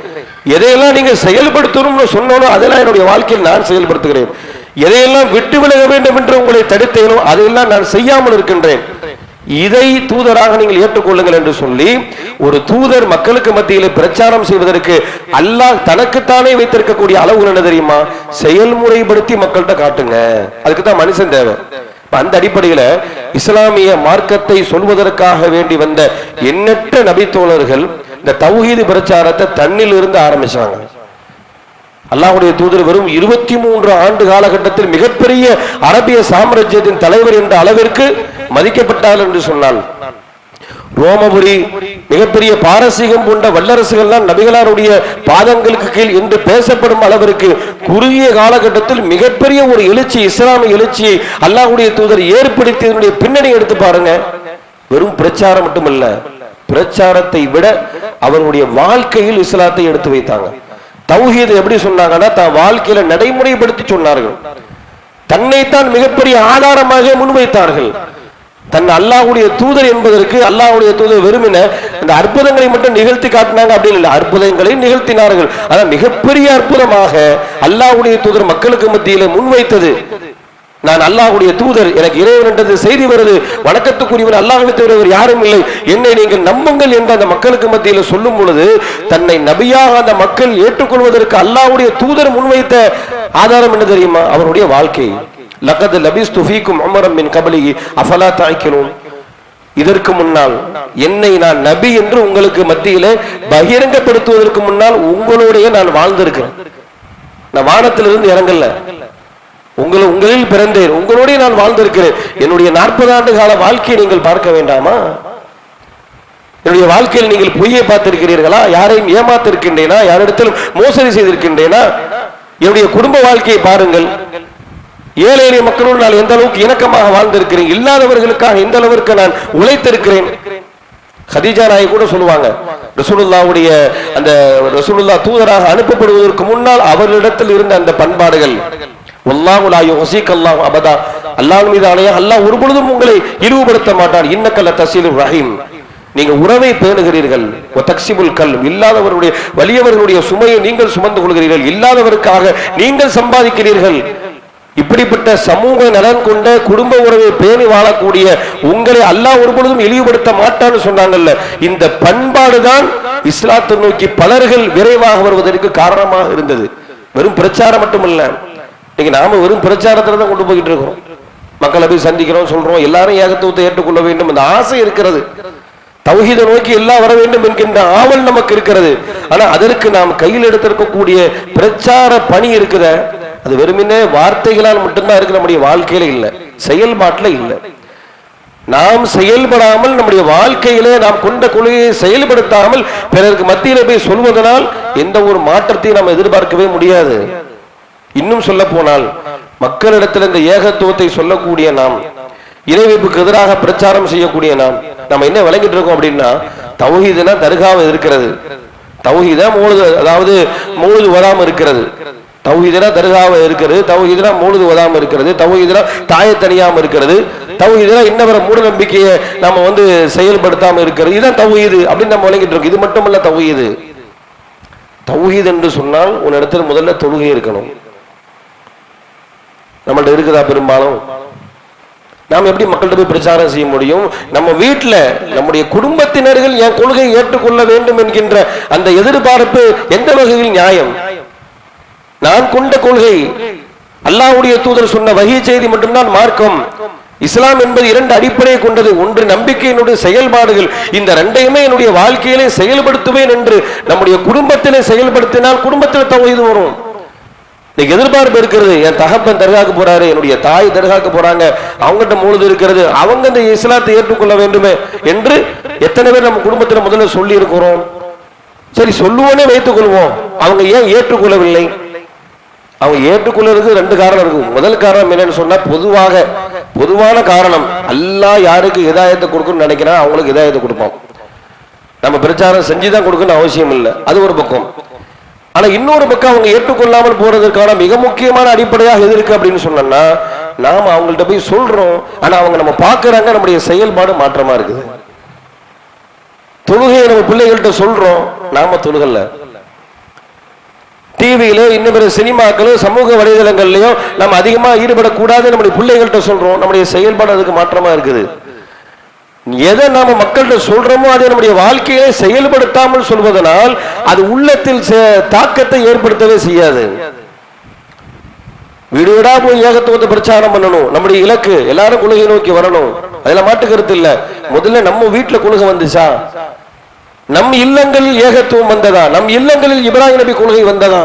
எதையெல்லாம் நீங்க செயல்படுத்தணும்னு சொன்னாலும் அதெல்லாம் என்னுடைய வாழ்க்கையில் நான் செயல்படுத்துகிறேன். எதையெல்லாம் விட்டு விலக வேண்டும் என்று உங்களை தடுத்தேனோ அதையெல்லாம் நான் செய்யாமல் இருக்கின்றேன். இதை தூதராக நீங்கள் ஏற்றுக்கொள்ளுங்கள் என்று சொல்லி ஒரு தூதர் மக்களுக்கு மத்தியில் பிரச்சாரம் செய்வதற்கு அல்லாஹ் தனக்குத்தானே வைத்திருக்கக்கூடிய அளவுகள் என்ன தெரியுமா? செயல்முறைப்படுத்தி மக்கள்கிட்ட காட்டுங்க. அதுக்கு தான் மனுஷன் தேவை. அந்த அடிப்படையில இஸ்லாமிய மார்க்கத்தை சொல்வதற்காக வேண்டி வந்த எண்ணற்ற நபித்தோழர்கள் இந்த தௌஹீது பிரச்சாரத்தை தன்னில் இருந்து ஆரம்பிச்சாங்க. அல்லாஹ்வுடைய தூதர் வெறும் 23 ஆண்டு காலகட்டத்தில் மிகப்பெரிய அரபிய சாம்ராஜ்யத்தின் தலைவர் என்ற அளவிற்கு மதிக்கப்பட்டார் என்று சொன்னால், ரோமபுரி மிகப்பெரிய பாரசீகம் போன்ற வல்லரசுகள்லாம் நபிகளாருடைய பாதங்களுக்கு கீழ் என்று பேசப்படும் அளவிற்கு குறுகிய காலகட்டத்தில் மிகப்பெரிய ஒரு எழுச்சி, இஸ்லாமிய எழுச்சியை அல்லாஹ்வுடைய தூதர் ஏற்படுத்தியதனுடைய பின்னணி எடுத்து பாருங்க. வெறும் பிரச்சாரம் மட்டுமல்ல, பிரச்சாரத்தை விட அவருடைய வாழ்க்கையில் இஸ்லாத்தை எடுத்து வைத்தாங்க. தௌஹீத் எப்படி சொன்னாங்கன்னா தான் வாழ்க்கையில நடைமுறைப்படுத்தி சொன்னார்கள். தன்னைத்தான் மிகப்பெரிய ஆதாரமாக முன்வைத்தார்கள். தன் அல்லாஹ்வுடைய தூதர் என்பதற்கு அல்லாஹ்வுடைய தூதர் வெறுமின இந்த அற்புதங்களை மட்டும் நிகழ்த்தி காட்டினாங்க அப்படின்னு இல்லை, அற்புதங்களை நிகழ்த்தினார்கள். ஆனால் மிகப்பெரிய அற்புதமாக அல்லாஹ்வுடைய தூதர் மக்களுக்கு மத்தியில முன்வைத்தது, நான் அல்லாஹ்வுடைய தூதர், எனக்கு இறைவன் என்றது செய்தி வருது, வணக்கத்துக்குரியவர் அல்லாஹ்வை தவிர யாரும் இல்லை, என்னை நீங்கள் நம்புங்கள் என்று அந்த மக்களுக்கு மத்தியில் சொல்லும் பொழுது தன்னை நபியாக அந்த மக்கள் ஏற்றுக்கொள்வதற்கு அல்லாஹ்வுடைய தூதர் முன்வைத்த ஆதாரம் என்ன தெரியுமா? அவருடைய வாழ்க்கை. லகத் லபிஸ்து ஃபீக்கும் உமரன் மின் கப்லிஹி அஃபலா தஅக்கிலூன். இதற்கு முன்னால் என்னை நான் நபி என்று உங்களுக்கு மத்தியிலே பகிரங்கப்படுத்துவதற்கு முன்னால் உங்களுடைய நான் வாழ்ந்திருக்கிறேன். நான் வானத்திலிருந்து இறங்கல, உங்களில் பிறந்தேன், உங்களுடைய நான் வாழ்ந்திருக்கிறேன். என்னுடைய 40 ஆண்டு கால வாழ்க்கையை நீங்கள் பார்க்க வேண்டாமா? என்னுடைய வாழ்க்கையில் நீங்கள் பொய்யை பார்த்திருக்கிறீர்களா? யாரையும் ஏமாத்திருக்கின்றேனா? யாரிடத்திலும் மோசடி செய்திருக்கின்றேனா? என்னுடைய குடும்ப வாழ்க்கையை பாருங்கள். ஏழை எளிய மக்களோடு நான் எந்த அளவுக்கு இணக்கமாக வாழ்ந்திருக்கிறேன், இல்லாதவர்களுக்காக எந்த அளவிற்கு நான் உழைத்திருக்கிறேன். கதீஜா நாய் கூட சொல்லுவாங்க, ரசூலுல்லாஹ்வுடைய அந்த ரசூலுல்லாஹ் தூதராக அனுப்பப்படுவதற்கு முன்னால் அவர்களிடத்தில் இருந்த அந்த பண்பாடுகள், வல்லாஹு லா யுஸீகல்லாஹு அபதா, அல்லாஹ்வின் மீது ஆணையா, அல்லாஹ் ஒருபொழுதும் உங்களை இழிவுபடுத்த மாட்டான். இன்னக லதஸீலுர் ரஹீம், நீங்க உறவை பேணுகிறீர்கள். தக்ஸிபுல் கல், இல்லாதவருடைய வலியவர்களுடைய சுமையை நீங்கள் சுமந்து கொள்கிறீர்கள், இல்லாதவருக்காக நீங்கள் சம்பாதிக்கிறீர்கள். இப்படிப்பட்ட சமூக நலன் கொண்ட குடும்ப உறவை பேணி வாழக்கூடிய உங்களை அல்லாஹ் ஒருபொழுதும் இழிவுபடுத்த மாட்டான்னு சொன்னாங்கல்ல. இந்த பண்பாடுதான் இஸ்லாத்தை நோக்கி பலர்கள் விரைவாக வருவதற்கு காரணமாக இருந்தது. வெறும் பிரச்சாரம் மட்டுமல்ல, இன்னைக்கு நாம வெறும் பிரச்சாரத்துல தான் கொண்டு போயிட்டு இருக்கோம். மக்களை போய் சந்திக்கிறோம், சொல்றோம், எல்லாரும் ஏகத்துவத்தை ஏற்றுக்கொள்ள வேண்டும், அந்த ஆசை இருக்கிறது. தௌஹீதை நோக்கி எல்லாம் வர வேண்டும் என்கின்ற ஆவல் நமக்கு இருக்கிறது. ஆனா அதற்கு நாம் கையில் எடுத்திருக்கக்கூடிய பிரச்சார பணி இருக்குத, அது வெறுமனே வார்த்தைகளால் மட்டும்தான் இருக்கு, நம்முடைய வாழ்க்கையில இல்லை, செயல்பாட்டில் இல்லை. நாம் செயல்படாமல் நம்முடைய வாழ்க்கையிலே நாம் கொண்ட கொள்கையை செயல்படுத்தாமல் பிறருக்கு மத்தியில போய் சொல்வதனால் எந்த ஒரு மாற்றத்தையும் நாம் எதிர்பார்க்கவே முடியாது. இன்னும் சொல்ல போனால் மக்களிடத்தில் இந்த ஏகத்துவத்தை சொல்லக்கூடிய நாம், இறைவைப்புக்கு எதிராக பிரச்சாரம் செய்யக்கூடிய நம்ம என்ன விளங்கிட்டு இருக்கோம் அப்படின்னா, தௌஹீதுனா தர்காவை இருக்கிறது, தௌஹீதா மௌலுது, அதாவது மௌலுது வராம இருக்கிறது, தௌஹீதுனா தர்காவை இருக்கிறது, தௌஹீதுனா மௌலுது வராம இருக்கிறது, தௌஹீதுனா தாயை தனியாம இருக்கிறது, தௌஹீதுனா இன்னவர மூட நம்பிக்கையை நம்ம செயல்படுத்தாம இருக்கிறது, இதுதான் தௌஹீது அப்படின்னு நம்ம விளங்கிட்டு இருக்கோம். இது மட்டுமல்ல தௌஹீது. தௌஹீது என்று சொன்னால் உன் இடத்துல முதல்ல தொழுகை இருக்கணும். நம்மள்ட்ட இருக்குதா? பெரும்பாலும் நாம் எப்படி மக்கள்கிட்ட போய் பிரச்சாரம் செய்ய முடியும்? நம்ம வீட்டுல நம்முடைய குடும்பத்தினர்கள் என் கொள்கையை ஏற்றுக்கொள்ள வேண்டும் என்கின்ற அந்த எதிர்பார்ப்பு எந்த வகையில் நியாயம்? நான் கொண்ட கொள்கை அல்லாஹ்வுடைய தூதர் சொன்ன வஹீ செய்தி மட்டும்தான் மார்க்கம். இஸ்லாம் என்பது 2 அடிப்படையை கொண்டது. ஒன்று நம்பிக்கையினுடைய செயல்பாடுகள், இந்த 2ஐயுமே என்னுடைய வாழ்க்கையிலே செயல்படுத்துவேன் என்று நம்முடைய குடும்பத்திலே செயல்படுத்தினால் குடும்பத்தில் தௌஹீது வரும். எதிர்பார்ப்பு இருக்கிறது, என் தகப்பன் தர்காக்கு போறாரு, என்னுடைய தாய் தர்காக்கு போறாங்க, அவங்ககிட்ட மௌலுது இருக்கிறது, அவங்க இந்த இஸ்லாத்தை ஏற்றுக்கொள்ள வேண்டுமே என்று எத்தனை பேர் நம்ம குடும்பத்தில் முதல்ல சொல்லி இருக்கிறோம். சரி, சொல்லுவோனே வைத்துக் கொள்வோம், அவங்க ஏன் ஏற்றுக்கொள்ளவில்லை? அவங்க ஏற்றுக்கொள்றதுக்கு 2 காரணம் இருக்கு. முதல் காரணம் என்னன்னு சொன்னா, பொதுவான காரணம், அல்லாஹ் யாருக்கு ஹிதாயத்தை கொடுக்கணும்னு நினைக்கிறான் அவங்களுக்கு ஹிதாயத்தை கொடுப்போம். நம்ம பிரச்சாரம் செஞ்சுதான் கொடுக்கணும்னு அவசியம் இல்லை, அது ஒரு பக்கம். ஆனா இன்னொரு பக்கம் அவங்க ஏற்றுக்கொள்ளாமல் போறதுக்கான மிக முக்கியமான அடிப்படையாக எது இருக்கு அப்படின்னு சொன்னா, நாம அவங்கள்ட்ட போய் சொல்றோம், ஆனா அவங்க நம்ம பாக்குறாங்க, நம்முடைய செயல்பாடு மாற்றமா இருக்குது. தொழுகையை நம்ம பிள்ளைகள்கிட்ட சொல்றோம், நாம தொழுகல்ல. டிவியில இன்னும் பிற சினிமாக்களும் சமூக வலைதளங்கள்லயும் நம்ம அதிகமா ஈடுபடக்கூடாது நம்முடைய பிள்ளைகள்கிட்ட சொல்றோம், நம்முடைய செயல்பாடு அதுக்கு மாற்றமா இருக்குது. எதை நாம மக்கள்கிட்ட சொல்றோமோ அதை நம்முடைய வாழ்க்கையை செயல்படுத்தாமல் சொல்வதனால் அது உள்ளத்தில் தாக்கத்தை ஏற்படுத்தவே செய்யாது. வீடு வீடா போய் ஏகத்துவத்தை பிரச்சாரம் பண்ணணும், நம்முடைய இலக்கு எல்லாரும் கொள்கை நோக்கி வரணும், அதுல மாட்டு கருத்து இல்ல. முதல்ல நம்ம வீட்டுல கொள்கை வந்துச்சா? நம் இல்லங்களில் ஏகத்துவம் வந்ததா? நம் இல்லங்களில் இப்ராஹிம் நபி கொள்கை வந்ததா?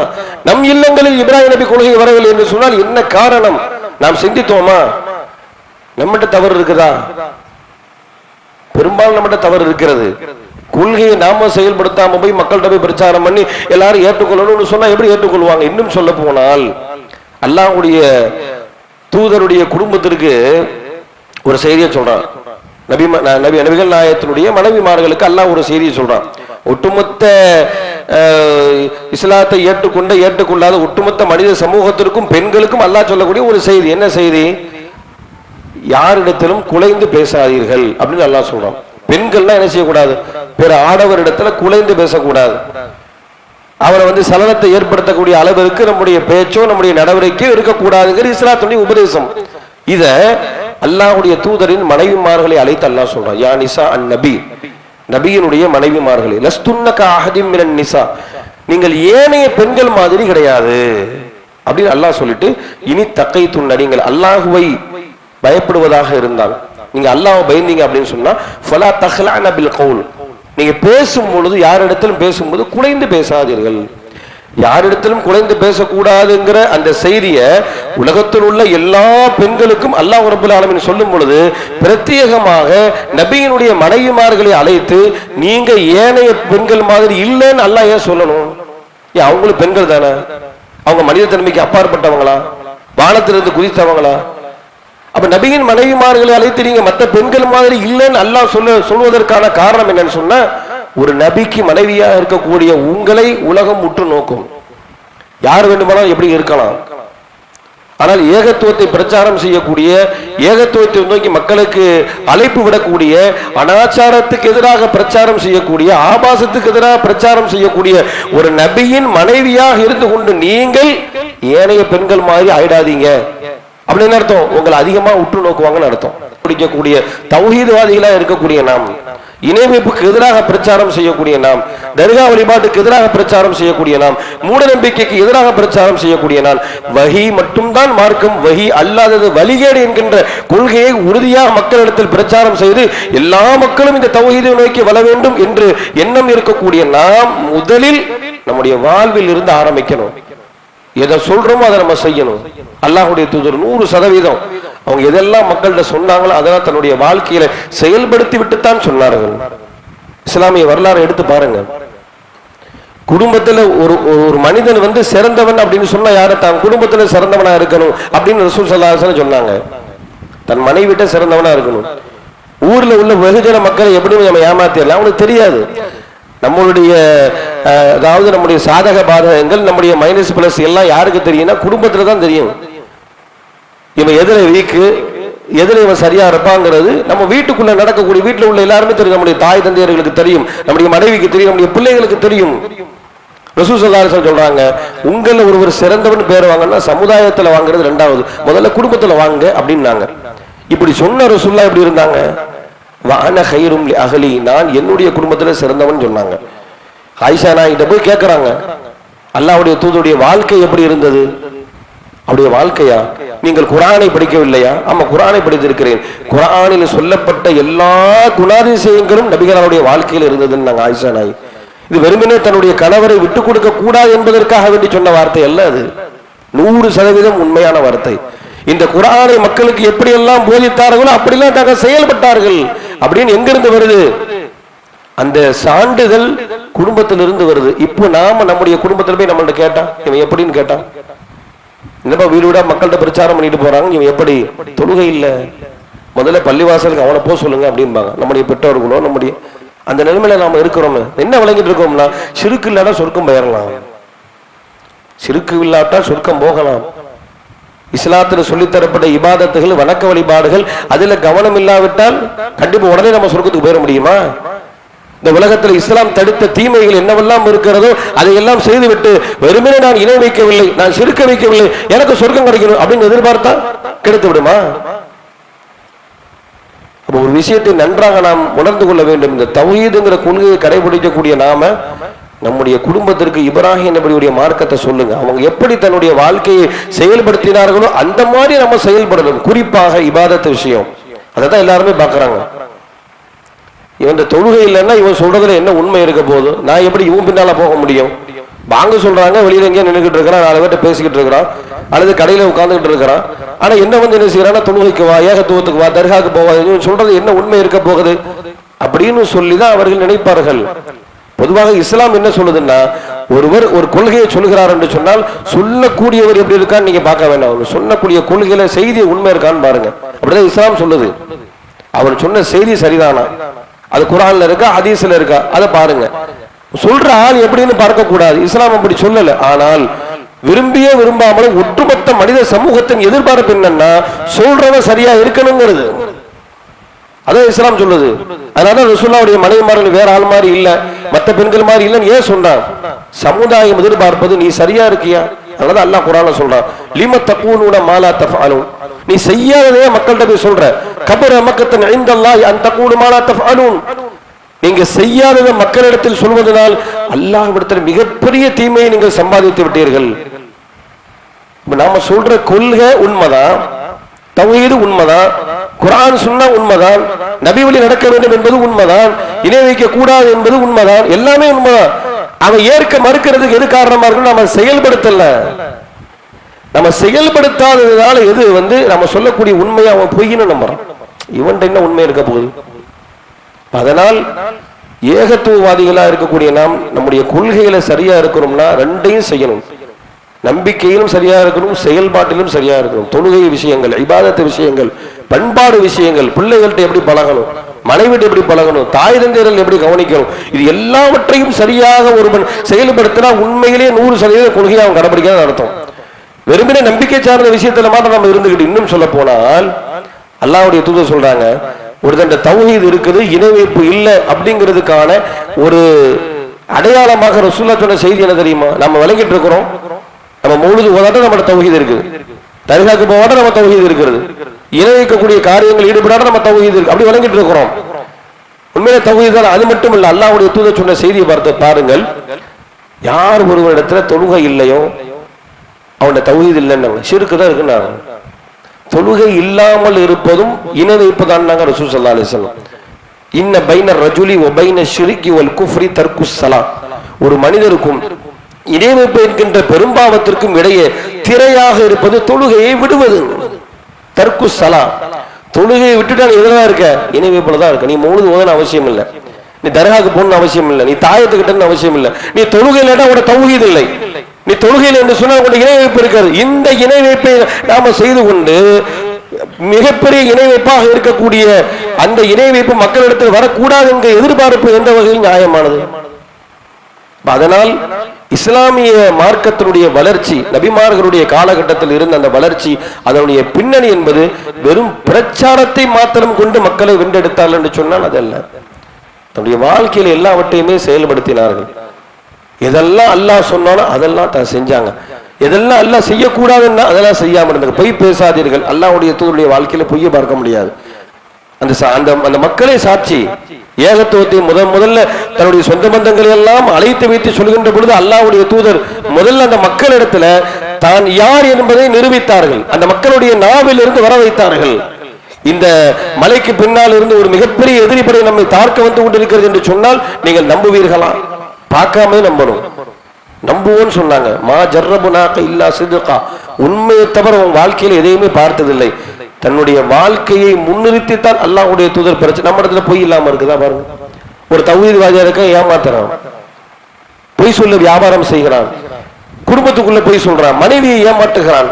நம் இல்லங்களில் இப்ராஹிம் நபி கொள்கை வரவில்லை என்று சொன்னால் என்ன காரணம்? நாம் சிந்தித்தோமா? நம்மகிட்ட தவறு இருக்குதா? பெரும்பாலும் நம்மகிட்ட தவறு இருக்கிறது. கொள்கையை நாம செயல்படுத்தாம போய் மக்கள்கிட்ட போய் பிரச்சாரம் பண்ணி எல்லாரும் ஏற்றுக்கொள்ளணும்னு சொன்னா எப்படி ஏற்றுக்கொள்வாங்க? இன்னும் சொல்ல போனால் அல்லாஹ்வுடைய தூதருடைய குடும்பத்திற்கு ஒரு செய்தியை சொல்றான். நபிகள் நாயகத்தினுடைய மனைவிமார்களுக்கு அல்லாஹ் ஒரு செய்தியை சொல்றான். ஒட்டுமொத்த இஸ்லாத்தை ஏற்றுக்கொள்ளாத ஒட்டுமொத்த மனித சமூகத்திற்கும் பெண்களுக்கும் அல்லாஹ் சொல்லக்கூடிய ஒரு செய்தி. என்ன செய்தி? யாரிடத்திலும் குலைந்து பேசாதீர்கள் அப்படின்னு அல்லாஹ் சொல்றான். பெண்கள்லாம் என்ன செய்யக்கூடாது? பிற ஆடவர் இடத்துல குலைந்து பேசக்கூடாது. அவரை சலனத்தை ஏற்படுத்தக்கூடிய அளவிற்கு நம்முடைய பேச்சோ நம்முடைய நடவடிக்கையோ இருக்கக்கூடாதுங்கிற இஸ்லாத்துடைய உபதேசம். இத அல்லாஹ்வுடைய தூதரின் மனைவிமார்களை அழைத்து அல்லாஹ் சொல்றான். யா நிசா அன் நபி, நபியினுடைய மனைவிமார்களே, லஸ்துன்னக அஹதிம் மினன் நிசா, நீங்கள் ஏனைய பெண்கள் மாதிரி கிடையாது அப்படின்னு அல்லாஹ் சொல்லிட்டு, இனி தக்கைத்துன்ன, நீங்கள் அல்லாஹுவை பயப்படுவதாக இருந்தால், நீங்க அல்லாஹ்வை பயந்தீங்க அப்படின்னு சொன்னா ஃபலா தஹ்லஅன பில் கவுல், நீங்க பேசும் பொழுது யாரிடத்திலும் பேசும்போது குலைந்து பேசாதீர்கள். யாரிடத்திலும் குலைந்து பேசக்கூடாதுங்கிற அந்த செய்தியை உலகத்தில் உள்ள எல்லா பெண்களுக்கும் அல்லாஹ் ரப்பல் ஆலமீன் சொல்லும் பொழுது பிரத்யேகமாக நபியினுடைய மனைவிமார்களை அழைத்து நீங்க ஏனைய பெண்கள் மாதிரி இல்லைன்னு அல்லாஹ் ஏன் சொல்லணும்? ஏன் அவங்களும் பெண்கள் தானே? அவங்க மனித தன்மைக்கு அப்பாற்பட்டவங்களா? வானத்திலிருந்து குதித்தவங்களா? அப்ப நபியின் மனைவிமார்களை அழைத்து நீங்க மற்ற பெண்கள் மாதிரி இல்லைன்னு அல்லாஹ் சொல்வதற்கான காரணம் என்னன்னு சொன்னா, ஒரு நபிக்கு மனைவியா இருக்கக்கூடிய உங்களை உலகம் உற்று நோக்கும். யார் வேண்டுமானாலும் எப்படி இருக்கலாம். ஆனால் ஏகத்துவத்தை பிரச்சாரம் செய்யக்கூடிய, ஏகத்துவத்தை நோக்கி மக்களுக்கு அழைப்பு விடக்கூடிய, அனாச்சாரத்துக்கு எதிராக பிரச்சாரம் செய்யக்கூடிய, ஆபாசத்துக்கு எதிராக பிரச்சாரம் செய்யக்கூடிய ஒரு நபியின் மனைவியாக இருந்து கொண்டு நீங்கள் ஏனைய பெண்கள் மாதிரி ஆயிடாதீங்க அப்படின்னு அர்த்தம். உங்களை அதிகமா உற்று நோக்குவாங்கன்னு அர்த்தம். பிடிக்கக்கூடிய தௌஹீத்வாதிகளா இருக்கக்கூடிய நாம், இணை வைப்புக்கு எதிராக பிரச்சாரம் செய்யக்கூடிய நாம், தர்கா வழிபாட்டுக்கு எதிராக பிரச்சாரம் செய்யக்கூடிய நாம், மூட நம்பிக்கைக்கு எதிராக பிரச்சாரம் செய்யக்கூடிய நான், வஹி மட்டும்தான் மார்க்கம், வஹி அல்லாதது வழிகேடு என்கின்ற கொள்கையை உறுதியாக மக்களிடத்தில் பிரச்சாரம் செய்து எல்லா மக்களும் இந்த தௌஹீதை நோக்கி வர வேண்டும் என்று எண்ணம் இருக்கக்கூடிய நாம் முதலில் நம்முடைய வாழ்வில் இருந்து ஆரம்பிக்கணும். எதை சொல்றோமோ அதை நம்ம செய்யணும். அல்லாஹ்வுடைய தூதர் 100% அவங்க எதெல்லாம் மக்கள்கிட்ட சொன்னாங்களோ அதெல்லாம் தன்னுடைய வாழ்க்கையில செயல்படுத்தி விட்டுத்தான் சொன்னார்கள். இஸ்லாமிய வரலாறு எடுத்து பாருங்க. குடும்பத்துல ஒரு மனிதன் சிறந்தவன் அப்படின்னு சொன்னா யாரு? தான் குடும்பத்துல சிறந்தவனா இருக்கணும் அப்படின்னு ரசூல் ஸல்லல்லாஹு அலைஹி வஸல்லம் சொன்னாங்க. தன் மனைவிட்ட சிறந்தவனா இருக்கணும். ஊர்ல உள்ள வெகுஜன மக்களை எப்படி நம்ம ஏமாத்திடலாம் அவங்களுக்கு தெரியாது. நம்மளுடைய அதாவது நம்முடைய சாதக பாதகங்கள், நம்முடைய மைனஸ் பிளஸ் எல்லாம் யாருக்கு தெரியும்னா குடும்பத்துல தான் தெரியும். இவன் எதிர வீக்கு, எதிர இவன் சரியா இருப்பாங்கிறது நம்ம வீட்டுக்குள்ள நடக்கக்கூடிய, வீட்டுல உள்ள எல்லாருமே தெரியும். நம்முடைய தாய் தந்தையர்களுக்கு தெரியும், நம்முடைய மனைவிக்கு தெரியும், நம்முடைய பிள்ளைகளுக்கு தெரியும். ரசூல் ஸல்லல்லாஹு அலைஹி வஸல்லம் சொல்றாங்க, உங்கள ஒருவர் சிறந்தவன் பேர் வாங்கன்னா சமுதாயத்துல வாங்குறது ரெண்டாவது, முதல்ல குடும்பத்துல வாங்க அப்படின்னாங்க. இப்படி சொன்ன ரசூலுல்லாஹ் எப்படி இருந்தாங்க? வான கைரும் லி அஹ்லி, நான் என்னுடைய குடும்பத்துல சிறந்தவன் சொன்னாங்க. ஆயிஷா நாயிட்ட போய் கேட்கறாங்க, அல்லாஹ்வுடைய தூதருடைய வாழ்க்கை எப்படி இருந்தது? அவருடைய வாழ்க்கையா? நீங்கள் குர்ஆனை படிக்கவில்லையா? ஆமா, குர்ஆனை படித்திருக்கிறேன். குர்ஆனில் சொல்லப்பட்ட எல்லா குணாதிசயங்களும் நபிகளாருடைய வாழ்க்கையில் இருந்ததுன்னு நாங்க ஆயிஷா நாய். இது வெறுமனே தன்னுடைய கணவரை விட்டு கொடுக்க கூடாது என்பதற்காக வேண்டி சொன்ன வார்த்தை அல்ல, அது 100% உண்மையான வார்த்தை. இந்த குர்ஆனை மக்களுக்கு எப்படி எல்லாம் போதித்தார்களோ அப்படிலாம் நாங்கள் செயல்பட்டார்கள் அப்படின்னு எங்கிருந்து வருது? அந்த சான்றிதழ் குடும்பத்திலிருந்து வருது. இப்போ நாம நம்முடைய குடும்பத்தில் போய் நம்மள்ட்ட கேட்டா இவன் எப்படின்னு கேட்டா, என்னப்பா வீடு வீடா மக்கள்கிட்ட பிரச்சாரம் பண்ணிட்டு போறாங்க, இவன் எப்படி? தொழுகை இல்ல, முதல்ல பள்ளிவாசலுக்கு அவனை போக சொல்லுங்க அப்படின்பாங்க. நம்முடைய பெற்றோர்களோ நம்முடைய அந்த நிலைமையில நாம இருக்கிறோம். என்ன விளங்கிட்டு இருக்கோம்னா, சிறுக்கு இல்லாட்டா சொர்க்கம் போயிடலாம், சிறுக்கு இல்லாட்டா சொர்க்கம் போகலாம். இஸ்லாத்தில் சொல்லித்தரப்பட்ட இபாதத்துகள், வணக்க வழிபாடுகள், அதுல கவனம் இல்லாவிட்டால் கண்டிப்பா உடனே நம்ம சொர்க்கத்துக்கு போயிட முடியுமா? இந்த உலகத்தில் இஸ்லாம் தடுத்த தீமைகள் என்னவெல்லாம் இருக்கிறதோ அதையெல்லாம் செய்துவிட்டு வெறுமனே நான் இணை வைக்கவில்லை, நான் சிறுக்க வைக்கவில்லை, எனக்கு சொர்க்கம் கிடைக்கணும் அப்படின்னு எதிர்பார்த்தா கிடைத்து விடுமா? அப்ப ஒரு விஷயத்தை நன்றாக நாம் உணர்ந்து கொள்ள வேண்டும். இந்த தௌஹீதுங்கிற கொள்கையை கடைபிடிக்கக்கூடிய நாம நம்முடைய குடும்பத்திற்கு இப்ராஹிம் நபியுடைய மார்க்கத்தை சொல்லுங்க. அவங்க எப்படி தன்னுடைய வாழ்க்கையை செயல்படுத்தினார்களோ அந்த மாதிரி நம்ம செயல்படணும். குறிப்பாக இபாதத்து விஷயம், அதை தான் எல்லாருமே பார்க்கறாங்க. இவன் தொழுகை இல்லைன்னா இவன் சொல்றதுல என்ன உண்மை இருக்க போகுது? நான் எப்படி இவன் பின்னால போக முடியும்? வாங்க சொல்றாங்க, வெளியில எங்கேயா நின்றுகிட்டு இருக்கிறான், 4 பேர்ட்ட பேசிக்கிட்டு இருக்கிறான், அல்லது கடையில உட்கார்ந்துகிட்டு இருக்கிறான். ஆனா என்ன என்ன செய்யறான்னா, தொழுகைக்கு வா, ஏகத்துவத்துக்கு வா, தர்காக்கு போவா, இவன் சொல்றது என்ன உண்மை இருக்க போகுது அப்படின்னு சொல்லிதான் அவர்கள் நினைப்பார்கள். பொதுவாக இஸ்லாம் என்ன சொல்லுதுன்னா, ஒருவர் ஒரு கொள்கையை சொல்கிறார் என்று சொன்னால் சொல்லக்கூடியவர் எப்படி இருக்கான்னு நீங்க பார்க்க வேண்டாம், சொல்லக்கூடிய கொள்கையில செய்தி உண்மை இருக்கான்னு பாருங்க. அப்படிதான் இஸ்லாம் சொல்லுது. அவர் சொன்ன செய்தி சரிதானா, அது குர்ஆன்ல இருக்கா, ஹதீஸ்ல இருக்கா, அதை பாருங்க. சொல்ற ஆள் எப்படின்னு பார்க்க கூடாது, இஸ்லாம் அப்படி சொல்லல. ஆனால் விரும்பிய விரும்பாமலும் ஒட்டுமொத்த மனித சமூகத்தின் எதிர்பார்ப்பு என்னன்னா, சொல்றவன் சரியா இருக்கணுங்கிறது. அதான் இஸ்லாம் சொல்லுது. அதனால ரசூலுல்லாஹ்வுடைய மனைவிமார்கள் வேற ஆள் மாதிரி இல்ல, மற்ற பெண்கள் மாதிரி இல்லன்னு ஏன் சொன்னான்? சமுதாயம் எதிர்பார்ப்பது நீ சரியா இருக்கியா? அதனால அல்லாஹ் குர்ஆன்ல சொல்றான், லிம தகூலுன மா லா தஃஅலூன், நீ செய்யாததே மக்கள்கிட்ட போய் சொல்ற. கபர மக்கத்தன் இன்தல்லாஹி அன் தகூலு மா லா தஃஅலூன், நீங்க செய்யாததை மக்களிடத்தில் சொல்வதனால் அல்லாஹ்விடத்தில் மிகப்பெரிய தீமையை நீங்கள் சம்பாதித்து விட்டீர்கள். நாம சொல்ற கொள்கை உண்மைதான், தௌஹீது உண்மைதான், குர்ஆன் சுன்னா உண்மைதான், நபி வழி நடக்க வேண்டும் என்பது உண்மைதான், இணை வைக்க கூடாது என்பது உண்மைதான், எல்லாமே உண்மைதான். அவன் ஏற்க மறுக்கிறதுக்கு எது காரணமா இருக்கு? நம்ம செயல்படுத்தல. நம்ம செயல்படுத்தாததுனால எது நம்ம சொல்லக்கூடிய உண்மையை அவன் பொய்ன்னு நம்புறான். இவன்ட்ட என்ன உண்மை இருக்க போகுது? அதனால் ஏகத்துவவாதிகளா இருக்கக்கூடிய நாம் நம்முடைய கொள்கையில சரியா இருக்கிறோம்னா ரெண்டையும் செய்யணும். நம்பிக்கையிலும் சரியா இருக்கணும், செயல்பாட்டிலும் சரியா இருக்கணும். தொழுகை விஷயங்கள், இபாதத்து விஷயங்கள், பண்பாடு விஷயங்கள், பிள்ளைகள்கிட்ட எப்படி பழகணும், மனைவிட்டு எப்படி பழகணும், தாய் தந்தையர்கள் எப்படி கவனிக்கணும், இது எல்லாவற்றையும் சரியாக ஒருவன் செயல்படுத்தினா உண்மையிலேயே 100% கொள்கையை அவன் கடைபிடிக்காத அர்த்தம். வெறுமனே நம்பிக்கை சார்ந்த விஷயத்துல மாத்திரம் நம்ம இருந்துகிட்டு, இன்னும் சொல்ல போனால் அல்லாஹ்வுடைய தூதர் சொல்றாங்க, ஒருத்தன் தௌஹீத் இருக்குது, இணை வைப்பு இல்லை அப்படிங்கிறதுக்கான ஒரு அடையாளமாக ரசூலுல்லாஹ் சொன்ன செய்தி என்ன தெரியுமா? நம்ம விளங்கிட்டு இருக்கிறோம், நம்ம மௌலிது ஓதாட்ட நம்ம தௌஹீத் இருக்குது, தர்காக்கு போவாட்ட நம்ம தௌஹீத் இருக்கிறது, இணை வைக்கக்கூடிய காரியங்கள் ஈடுபடாத நம்ம தௌஹீத் இருக்கு, அப்படி விளங்கிட்டு இருக்கிறோம். உண்மையிலே தௌஹீத் தான். அது மட்டும் இல்ல, அல்லாஹ்வுடைய தூதர் சொன்ன செய்தியை பார்த்து பாருங்கள், யார் ஒருவரிடத்துல தொழுகை இல்லையோ அவனோட தௌஹீத் இல்லைன்னு ஷிர்க் தான் இருக்குன்னாங்க. தொழுகை இல்லாமல் இருப்பதும் இணை வைப்பதான் ரசூல் ஸல்லல்லாஹு அலைஹி வஸல்லம். இன்ன பைன ரஜுலி வ பைன ஷிர்கி வல் குஃப்ரி தர்க்குஸ் ஸலாத். ஒரு மனிதருக்கும் இணை வைப்பு என்கின்ற பெரும்பாவத்திற்கும் இடையே திரையாக இருப்பது தொழுகையை விடுவது. தர்க்குஸ் ஸலாத். தொழுகையை விட்டுட்டா நீ எதுல இருக்க? இணை வைப்புல தான் இருக்க. நீ மௌலிது ஓதணும் அவசியம் இல்லை, நீ தர்காக்கு போகணும்னு அவசியம் இல்லை, நீ தாயத்துக்கிட்டன்னு அவசியம் இல்லை, நீ தொழுகையில உட தௌஹீத் இல்லை, நீ தொழுகையில் என்று சொன்னால் உங்களுடைய இணை வைப்பு இருக்காது. இந்த இணை வைப்பை நாம செய்து கொண்டு மிகப்பெரிய இணை வைப்பாக இருக்கக்கூடிய அந்த இணை வைப்பு மக்களிடத்தில் வரக்கூடாது என்ற எதிர்பார்ப்பு எந்த வகையில் நியாயமானது? அதனால் இஸ்லாமிய மார்க்கத்தினுடைய வளர்ச்சி, நபிமார்களுடைய காலகட்டத்தில் இருந்த அந்த வளர்ச்சி, அதனுடைய பின்னணி என்பது வெறும் பிரச்சாரத்தை மாத்திரம் கொண்டு மக்களை வென்றெடுத்தார்கள் என்று சொன்னால் அதல்ல. தன்னுடைய வாழ்க்கையில் எல்லாவற்றையுமே செயல்படுத்தினார்கள். எதெல்லாம் அல்லாஹ் சொன்னாலும் அதெல்லாம் தான் செஞ்சாங்க. எதெல்லாம் அல்லாஹ் செய்யக்கூடாதுன்னா அதெல்லாம் செய்யாம இருந்தாங்க. பொய் பேசாதீர்கள். அல்லாஹ்வுடைய தூதருடைய வாழ்க்கையில பொய்யை பார்க்க முடியாது. அந்த மக்களே சாட்சி. ஏகத்துவத்தை முதல்ல தன்னுடைய சொந்த பந்தங்களை எல்லாம் அழைத்து வைத்து சொல்கின்ற பொழுது அல்லாஹ்வுடைய தூதர் முதல்ல அந்த மக்களிடத்துல தான் யார் என்பதை நிரூபித்தார்கள். அந்த மக்களுடைய நாவில் இருந்து வர வைத்தார்கள். இந்த மலைக்கு பின்னால் இருந்து ஒரு மிகப்பெரிய எதிரிப்படை நம்மை தாக்க வந்து கொண்டிருக்கிறது என்று சொன்னால் நீங்கள் நம்புவீர்களா? பார்க்காம நம்பணும். நம்புவோன்னு சொன்னாங்க. மா ஜர்ரபுனாக இல்லா சிதுகா. உண்மையை தவிர உன் வாழ்க்கையில் எதையுமே பார்த்ததில்லை. தன்னுடைய வாழ்க்கையை முன்னிறுத்தித்தான் அல்லாஹ்வுடைய தூதர் பிரச்சனை. நம்ம இடத்துல பொய் இல்லாம இருக்குதா பாருங்க. ஒரு தௌஹீத்வாதியா இருக்க ஏமாத்துறான், பொய் சொல்ல வியாபாரம் செய்கிறான், குடும்பத்துக்குள்ள பொய் சொல்றான், மனைவியை ஏமாற்றுகிறான்.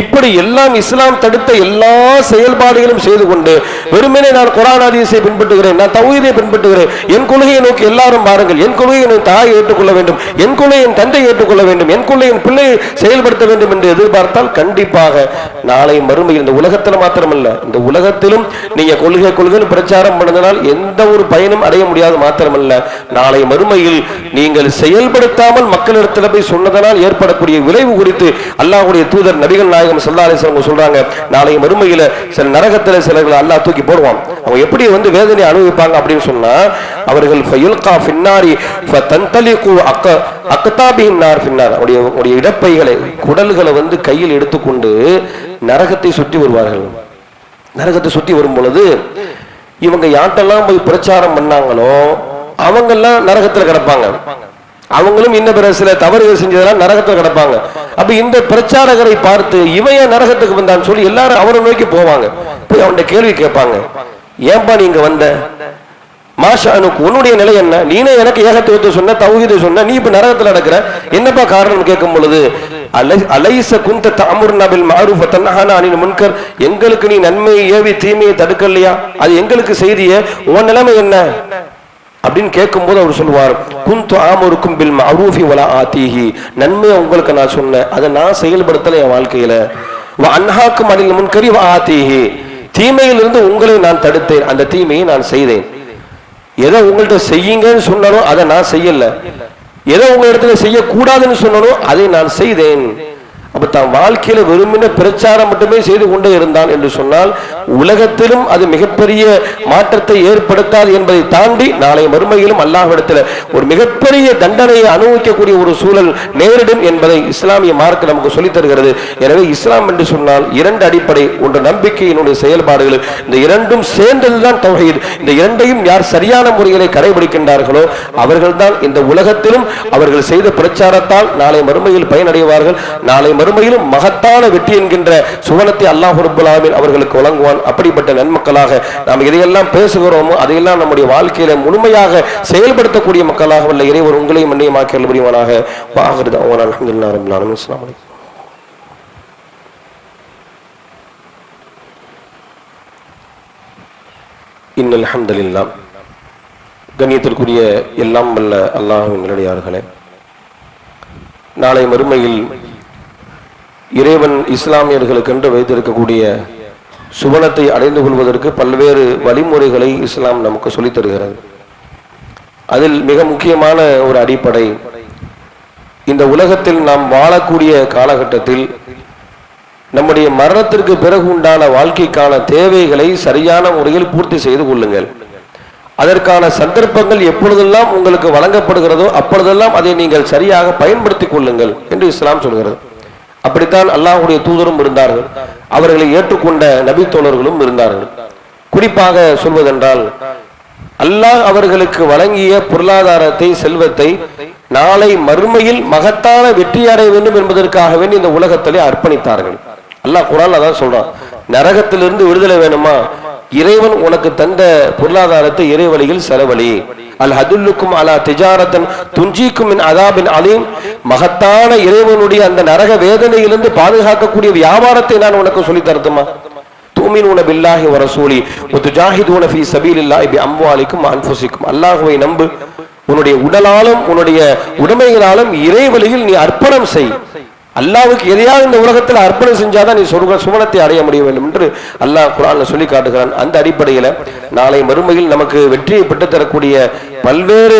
இப்படி எல்லாம் இஸ்லாம் தடுத்த எல்லா செயல்பாடுகளும் செய்து கொண்டு வெறுமனே நான் குர்ஆன் ஹதீஸை பின்பற்றுகிறேன், நான் தௌஹீதை பின்பற்றுகிறேன், என் கொள்கையை நோக்கி எல்லாரும் பாருங்கள், என் கொள்கையை என் தாய் ஏற்றுக்கொள்ள வேண்டும், என் கொள்கையை என் தந்தை ஏற்றுக்கொள்ள வேண்டும், என் கொள்கையை என் பிள்ளையை செயல்படுத்த வேண்டும் என்று எதிர்பார்த்தால் கண்டிப்பாக நாளை மறுமையில், இந்த உலகத்தில் மாத்திரமல்ல இந்த உலகத்திலும் நீங்க கொள்கைன்னு பிரச்சாரம் பண்ணதனால் எந்த ஒரு பயனும் அடைய முடியாது. மாத்திரமல்ல நாளை மறுமையில் நீங்கள் செயல்படுத்தாமல் மக்களிடத்தில் போய் சொன்னதனால் ஏற்படக்கூடிய விளைவு குறித்து அல்லாஹ்வுடைய தூதர் நபிகள் நாயகம் ஸல்லல்லாஹு அலைஹி வஸல்லம் சொல்றாங்க, நாளை மறுமையில சில நரகத்திலே சிலர்களை அல்லாஹ் தூக்கி போடுவான். அவங்க எப்படி வேதனை அனுபவிப்பாங்க அப்படின்னு சொன்னா, அவர்கள் ஃபயுல்கா ஃபின்னாரி ஃபதன்தலிகு அக்தாபின் நார் ஃபின்னார். அவருடைய இடப்பைகளை குடல்களை கையில் எடுத்துக்கொண்டு நரகத்தை சுற்றி வருவார்கள். நரகத்தை சுற்றி வரும் பொழுது இவங்க யார்ட்டெல்லாம் போய் பிரச்சாரம் பண்ணாங்களோ அவங்கெல்லாம் நரகத்தில் கிடப்பாங்க. அவங்களும் இன்ன பிற சில தவறுகள் செஞ்சதெல்லாம் நரகத்தில் கிடப்பாங்க. அப்ப இந்த பிரச்சாரகரை பார்த்து இவன் நரகத்துக்கு வந்தான்னு சொல்லி எல்லாரும் அவரை நோக்கி போவாங்க. போய் அவன்கிட்ட கேள்வி கேட்பாங்க, ஏன்பா நீங்க வந்த, மாஷானுக்கு உன்னுடைய நிலை என்ன, நீனே எனக்கு ஏகத்துவத்தை சொன்ன, தௌஹீதை சொன்ன, நீ இப்ப நரகத்தில் நடக்கிற, என்னப்பா காரணம் கேட்கும் பொழுது அலைஸ குன்த தஅமுருனா பில் மஅரூஃப் வ தன்ஹானா அனில் முன்கர், எங்களுக்கு நீ நன்மையை ஏவி தீமையை தடுக்கலையா, அது எங்களுக்கு செய்தியே, உன் நிலைமை என்ன அப்படின்னு கேட்கும்போது அவர் சொல்லுவார், குன்து ஆமுருக்கும் பில் மஅரூஃபி வலா ஆதீஹி, நன்மையை உங்களுக்கு நான் சொன்னேன், அதை நான் செயல்படுத்தல என் வாழ்க்கையில, வ அன்ஹாக்கும் அனில் முன்கரி வ ஆதீஹி, தீமையிலிருந்து உங்களை நான் தடுத்தேன், அந்த தீமையை நான் செய்தேன். எதை உங்கள்கிட்ட செய்யுங்கன்னு சொன்னாலும் அதை நான் செய்யல, எதை உங்க இடத்துல செய்யக்கூடாதுன்னு சொன்னாலும் அதை நான் செய்தேன். அப்ப தான் வாழ்க்கையில வெறுமின பிரச்சாரம் மட்டுமே செய்து கொண்டே இருந்தான் என்று சொன்னால் உலகத்திலும் அது மிகப்பெரிய மாற்றத்தை ஏற்படுத்தாது என்பதை தாண்டி நாளை மறுமையிலும் அல்லாஹ்விடத்தில் ஒரு மிகப்பெரிய தண்டனையை அனுபவிக்கக்கூடிய ஒரு சூழல் நேரிடும் என்பதை இஸ்லாமிய மார்க்கம் நமக்கு சொல்லித் தருகிறது. எனவே இஸ்லாம் என்று சொன்னால் இரண்டு அடிப்படை, ஒன்று நம்பிக்கையினுடைய செயல்பாடுகள், இந்த இரண்டும் சேர்ந்ததுதான் தௌஹீத். இந்த இரண்டையும் யார் சரியான முறைகளை கடைபிடிக்கின்றார்களோ அவர்கள்தான் இந்த உலகத்திலும் அவர்கள் செய்த பிரச்சாரத்தால் நாளை மறுமையில் பயனடைவார்கள். நாளை மறுமையிலும் மகத்தான வெற்றி என்கின்ற சுவனத்தை அல்லாஹ் ரப்பல் ஆலமீன் அவர்களுக்கு வழங்குவான். அப்படிப்பட்ட நன்மக்களாக நாம் இதையெல்லாம் பேசுகிறோமோ அதையெல்லாம் நம்முடைய வாழ்க்கையில முழுமையாக செயல்படுத்தக்கூடிய மக்களாக வல்ல இறைவர் உங்களையும் மன்னியமாக்கி அல்புரிவானாக. வாஹிரு தஅவானா அல்ஹம்துலில்லாஹி ரப்பில் ஆலமீன். அஸ்ஸலாமு அலைக்கும். இன்னல் ஹம்துலில்லாஹ். கண்ணியத்திற்குரிய எல்லாம் வல்ல அல்லாஹ்வின் நல்லடியார்களே, நாளை மறுமையில் இறைவன் இஸ்லாமியர்களுக்கென்று வைத்திருக்கக்கூடிய சுவனத்தை அடைந்து கொள்வதற்கு பல்வேறு வழிமுறைகளை இஸ்லாம் நமக்கு சொல்லித் தருகிறது. அதில் மிக முக்கியமான ஒரு அடிப்படை, இந்த உலகத்தில் நாம் வாழக்கூடிய காலகட்டத்தில் நம்முடைய மரணத்திற்கு பிறகு உண்டான வாழ்க்கைக்கான தேவைகளை சரியான முறையில் பூர்த்தி செய்து கொள்ளுங்கள். அதற்கான சந்தர்ப்பங்கள் எப்பொழுதெல்லாம் உங்களுக்கு வழங்கப்படுகிறதோ அப்பொழுதெல்லாம் அதை நீங்கள் சரியாக பயன்படுத்திக் கொள்ளுங்கள் என்று இஸ்லாம் சொல்கிறது. அப்படித்தான் அல்லாஹ்வுடைய தூதரும் இருந்தார்கள், அவர்களை ஏற்றுக்கொண்ட நபி தோழர்களும் இருந்தார்கள். குறிப்பாக சொல்வதென்றால் அல்லாஹ் அவர்களுக்கு வழங்கிய பொருளாதாரத்தை, செல்வத்தை நாளை மறுமையில் மகத்தான வெற்றி அடைய வேண்டும் என்பதற்காக வேண்டி இந்த உலகத்திலே அர்ப்பணித்தார்கள். அல்லாஹ் குர்ஆன்ல அதான் சொல்றான், நரகத்திலிருந்து விடுதலை வேணுமா, இறைவன் உனக்கு தந்த பொருளாதாரத்தை இறைவழியில் செலவழி. அல் ஹதுல்லுக்கும் அலா திஜாரத்தன் துன்ஜீக்கும் மின் அதாபின் அலீம், மகத்தான இறைவனுடைய அந்த நரக வேதனையிலிருந்து பாதுகாக்கக்கூடிய வியாபாரத்தை நான் உனக்கு சொல்லி தரட்டுமா. துமினூன பில்லாஹி வ ரசூலி வ துஜாஹிதூன ஃபீ சபீலில்லாஹி பி அம்வாலிக்கும் வ அன்ஃபுசிக்கும், அல்லாஹ்வை நம்பு, உன்னுடைய உடலாலும் உன்னுடைய உடைமைகளாலும் இறைவழியில் நீ அர்ப்பணம் செய். அல்லாஹ்வுக்கு எதையாவது இந்த உலகத்தில் அர்ப்பணம் செஞ்சாதான் நீ சுவனத்தை அடைய முடிய வேண்டும் என்று அல்லாஹ் குர்ஆன்ல சொல்லி காட்டுகிறான். அந்த அடிப்படையில் நாளை மறுமையில் நமக்கு வெற்றியை பெற்று தரக்கூடிய பல்வேறு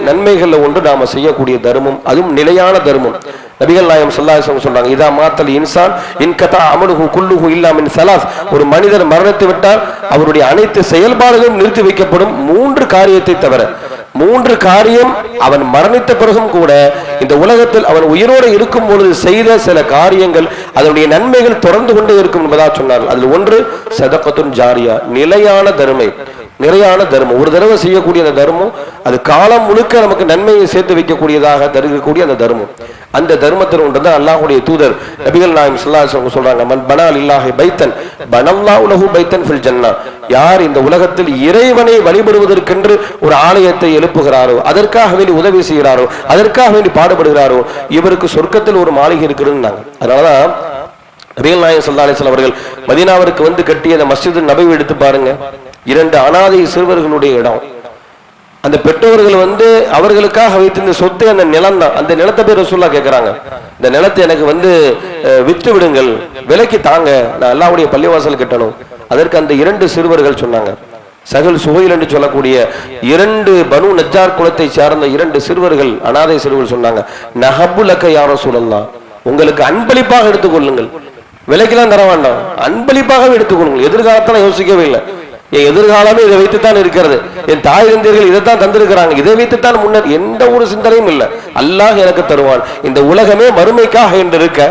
நன்மைகள்ல ஒன்று நாம செய்யக்கூடிய தர்மம், அதுவும் நிலையான தர்மம். நபிகள் நாயகம் ஸல்லல்லாஹு அலைஹி வஸல்லம் சொல்றாங்க, இதா மாத்தல் இன்சான் இன்கதா அமலுஹு குல்லுஹு இல்லா மின் ஸலாஸ், ஒரு மனிதர் மரணித்து விட்டால் அவருடைய அனைத்து செயல்பாடுகளும் நிறுத்தி வைக்கப்படும் மூன்று காரியத்தை தவிர. மூன்று காரியம் அவன் மரணித்த பிறகும் கூட இந்த உலகத்தில் அவன் உயிரோடு இருக்கும் பொழுது செய்த சில காரியங்கள் அதனுடைய நன்மைகள் தொடர்ந்து கொண்டே இருக்கும் என்பதாக சொன்னார்கள். அதில் ஒன்று சதகத்துன் ஜாரியா, நிலையான தர்மை. நிறையான தர்மம், ஒரு தடவை செய்யக்கூடிய அந்த தர்மம் அது காலம் முழுக்க நமக்கு நன்மையை சேர்த்து வைக்கக்கூடியதாக தருகக்கூடிய அந்த தர்மம். அந்த தர்மத்தில் ஒன்றுதான் அல்லாஹ்வுடைய தூதர் நபிகள் நாயகம் ஸல்லல்லாஹு அலைஹி வஸல்லம் சொல்றாங்க, மன் பனா லில்லாஹி பைத்தன் பனல்லாஹு லஹு பைத்தன் ஃபில் ஜன்னah, யார் இந்த உலகத்தில் இறைவனை வழிபடுவதற்கென்று ஒரு ஆலயத்தை எழுப்புகிறாரோ, அதற்காக வேண்டி உதவி செய்கிறாரோ, அதற்காக வேண்டி பாடுபடுகிறாரோ, இவருக்கு சொர்க்கத்தில் ஒரு மாளிகை இருக்குதுன்னாங்க. அதனாலதான் நபிகள் நாயகம் ஸல்லல்லாஹு அலைஹி வஸல்லம் அவர்கள் மதீனாவிற்கு வந்து கட்டிய அந்த மஸ்ஜித் நபவி எடுத்து பாருங்க, 2 அனாதை சிறுவர்களுடைய இடம். அந்த பெற்றோர்கள் அவர்களுக்காக வைத்திருந்த சொத்து அந்த நிலம் தான். அந்த நிலத்தை போய் ரசூலுல்லாஹ் கேட்கிறாங்க, இந்த நிலத்தை எனக்கு விற்று விடுங்கள், விலைக்கு தாங்க, நான் அல்லாஹ்வுடைய பள்ளிவாசல் கட்டணும். அதற்கு அந்த 2 சிறுவர்கள் சொன்னாங்க, சகல் சுஹைல் என்று சொல்லக்கூடிய 2 பனு நஜ்ஜார் குலத்தை சார்ந்த 2 சிறுவர்கள், அனாதை சிறுவர்கள் சொன்னாங்க, நஹபுலக யா ரசூலல்லாஹ், உங்களுக்கு அன்பளிப்பாக எடுத்துக்கொள்ளுங்கள், விலைக்கெல்லாம் தர வேண்டாம், அன்பளிப்பாக எடுத்துக்கொள்ளுங்கள். எதிர்காலத்தில் யோசிக்கவே இல்லை, என் எதிர்காலமே இதை வைத்துத்தான் இருக்கிறது, என் தாய் தந்தையர்கள் இதைத்தான் தந்திருக்கிறாங்க, இதை வைத்துத்தான் முன்னர், எந்த ஒரு சிந்தனையும் இல்லை. அல்லாஹ் எனக்கு தருவான், இந்த உலகமே மறுமைக்காக என்று இருக்க,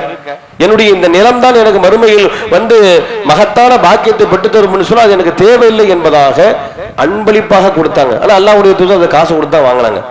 என்னுடைய இந்த நிலம் தான் எனக்கு மறுமையில் மகத்தான பாக்கியத்தை பெற்று தரும் சொன்னா அது எனக்கு தேவையில்லை என்பதாக அன்பளிப்பாக கொடுத்தாங்க. ஆனா அல்லாஹ்வுடைய தூதர் அந்த காசு கொடுத்தா வாங்கினாங்க.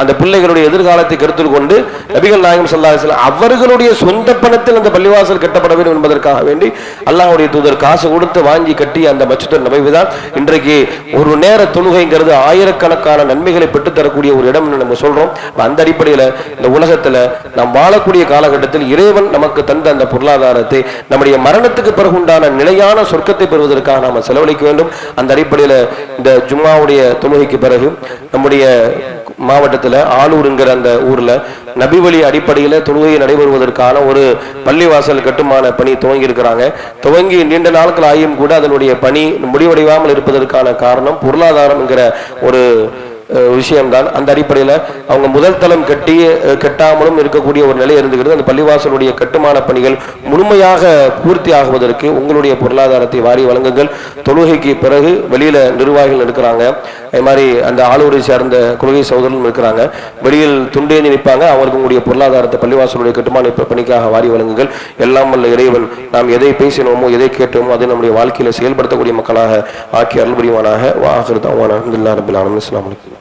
அந்த பிள்ளைகளுடைய எதிர்காலத்தை கருத்தில் கொண்டு நபிகள் நாயகம் ஸல்லல்லாஹு அலைஹி வஸல்லம் அவர்களுடைய சொந்த பணத்தில் அந்த பள்ளிவாசல் கட்டப்பட வேண்டும் என்பதற்காக வேண்டி அல்லாஹ்வுடைய தூதர் காசு கொடுத்து வாங்கி கட்டி அந்த மஸ்ஜித் நபவி தான் இன்றைக்கு ஒரு நேர தொழுகைங்கிறது ஆயிரக்கணக்கான நன்மைகளை பெற்று தரக்கூடிய ஒரு இடம் நம்ம சொல்றோம். அந்த அடிப்படையில் இந்த உலகத்துல நாம் வாழக்கூடிய காலகட்டத்தில் இறைவன் நமக்கு தந்த அந்த பொருளாதாரத்தை நம்முடைய மரணத்துக்கு பிறகு உண்டான நிலையான சொர்க்கத்தை பெறுவதற்காக நாம் செலவழிக்க வேண்டும். அந்த அடிப்படையில் இந்த ஜும்மாவுடைய தொழுகைக்கு பிறகு நம்முடைய மாவட்டத்தில் ஆலூருங்கிற அந்த ஊர்ல நபிவழி அடிப்படையில் தொழுகை நடைபெறுவதற்கான ஒரு பள்ளிவாசல் கட்டுமான பணி துவங்கி இருக்கிறாங்க. துவங்கி நீண்ட நாட்கள் ஆகியும் கூட அதனுடைய பணி முடிவடையாமல் இருப்பதற்கான காரணம் பொருளாதாரம் என்கிற ஒரு விஷயம்தான். அந்த அடிப்படையில் அவங்க முதல் தளம் கட்டாமலும் இருக்கக்கூடிய ஒரு நிலை இருந்துகிறது. அந்த பள்ளிவாசலுடைய கட்டுமான பணிகள் முழுமையாக பூர்த்தி ஆகுவதற்கு உங்களுடைய பொருளாதாரத்தை வாரி வழங்குங்கள். தொழுகைக்கு பிறகு வெளியில நிர்வாகிகள் இருக்கிறாங்க, அது மாதிரி அந்த ஆளூரை சேர்ந்த கொள்கை சகோதரர்களும் இருக்கிறாங்க, வெளியில் துண்டேந்தி நிற்பாங்க. அவருக்கு உங்களுடைய பொருளாதாரத்தை பள்ளிவாசலுடைய கட்டுமான பணிக்காக வாரி வழங்குங்கள். எல்லாம் வல்ல இறைவன் நாம் எதை பேசினோமோ எதை கேட்டோமோ அதை நம்முடைய வாழ்க்கையில செயல்படுத்தக்கூடிய மக்களாக ஆக்கி அருள் புரிவானாக. வாஹிரு தஅவானா அல்ஹம்துலில்லாஹி ரப்பில் ஆலமீன். அஸ்ஸலாமு அலைக்கும்.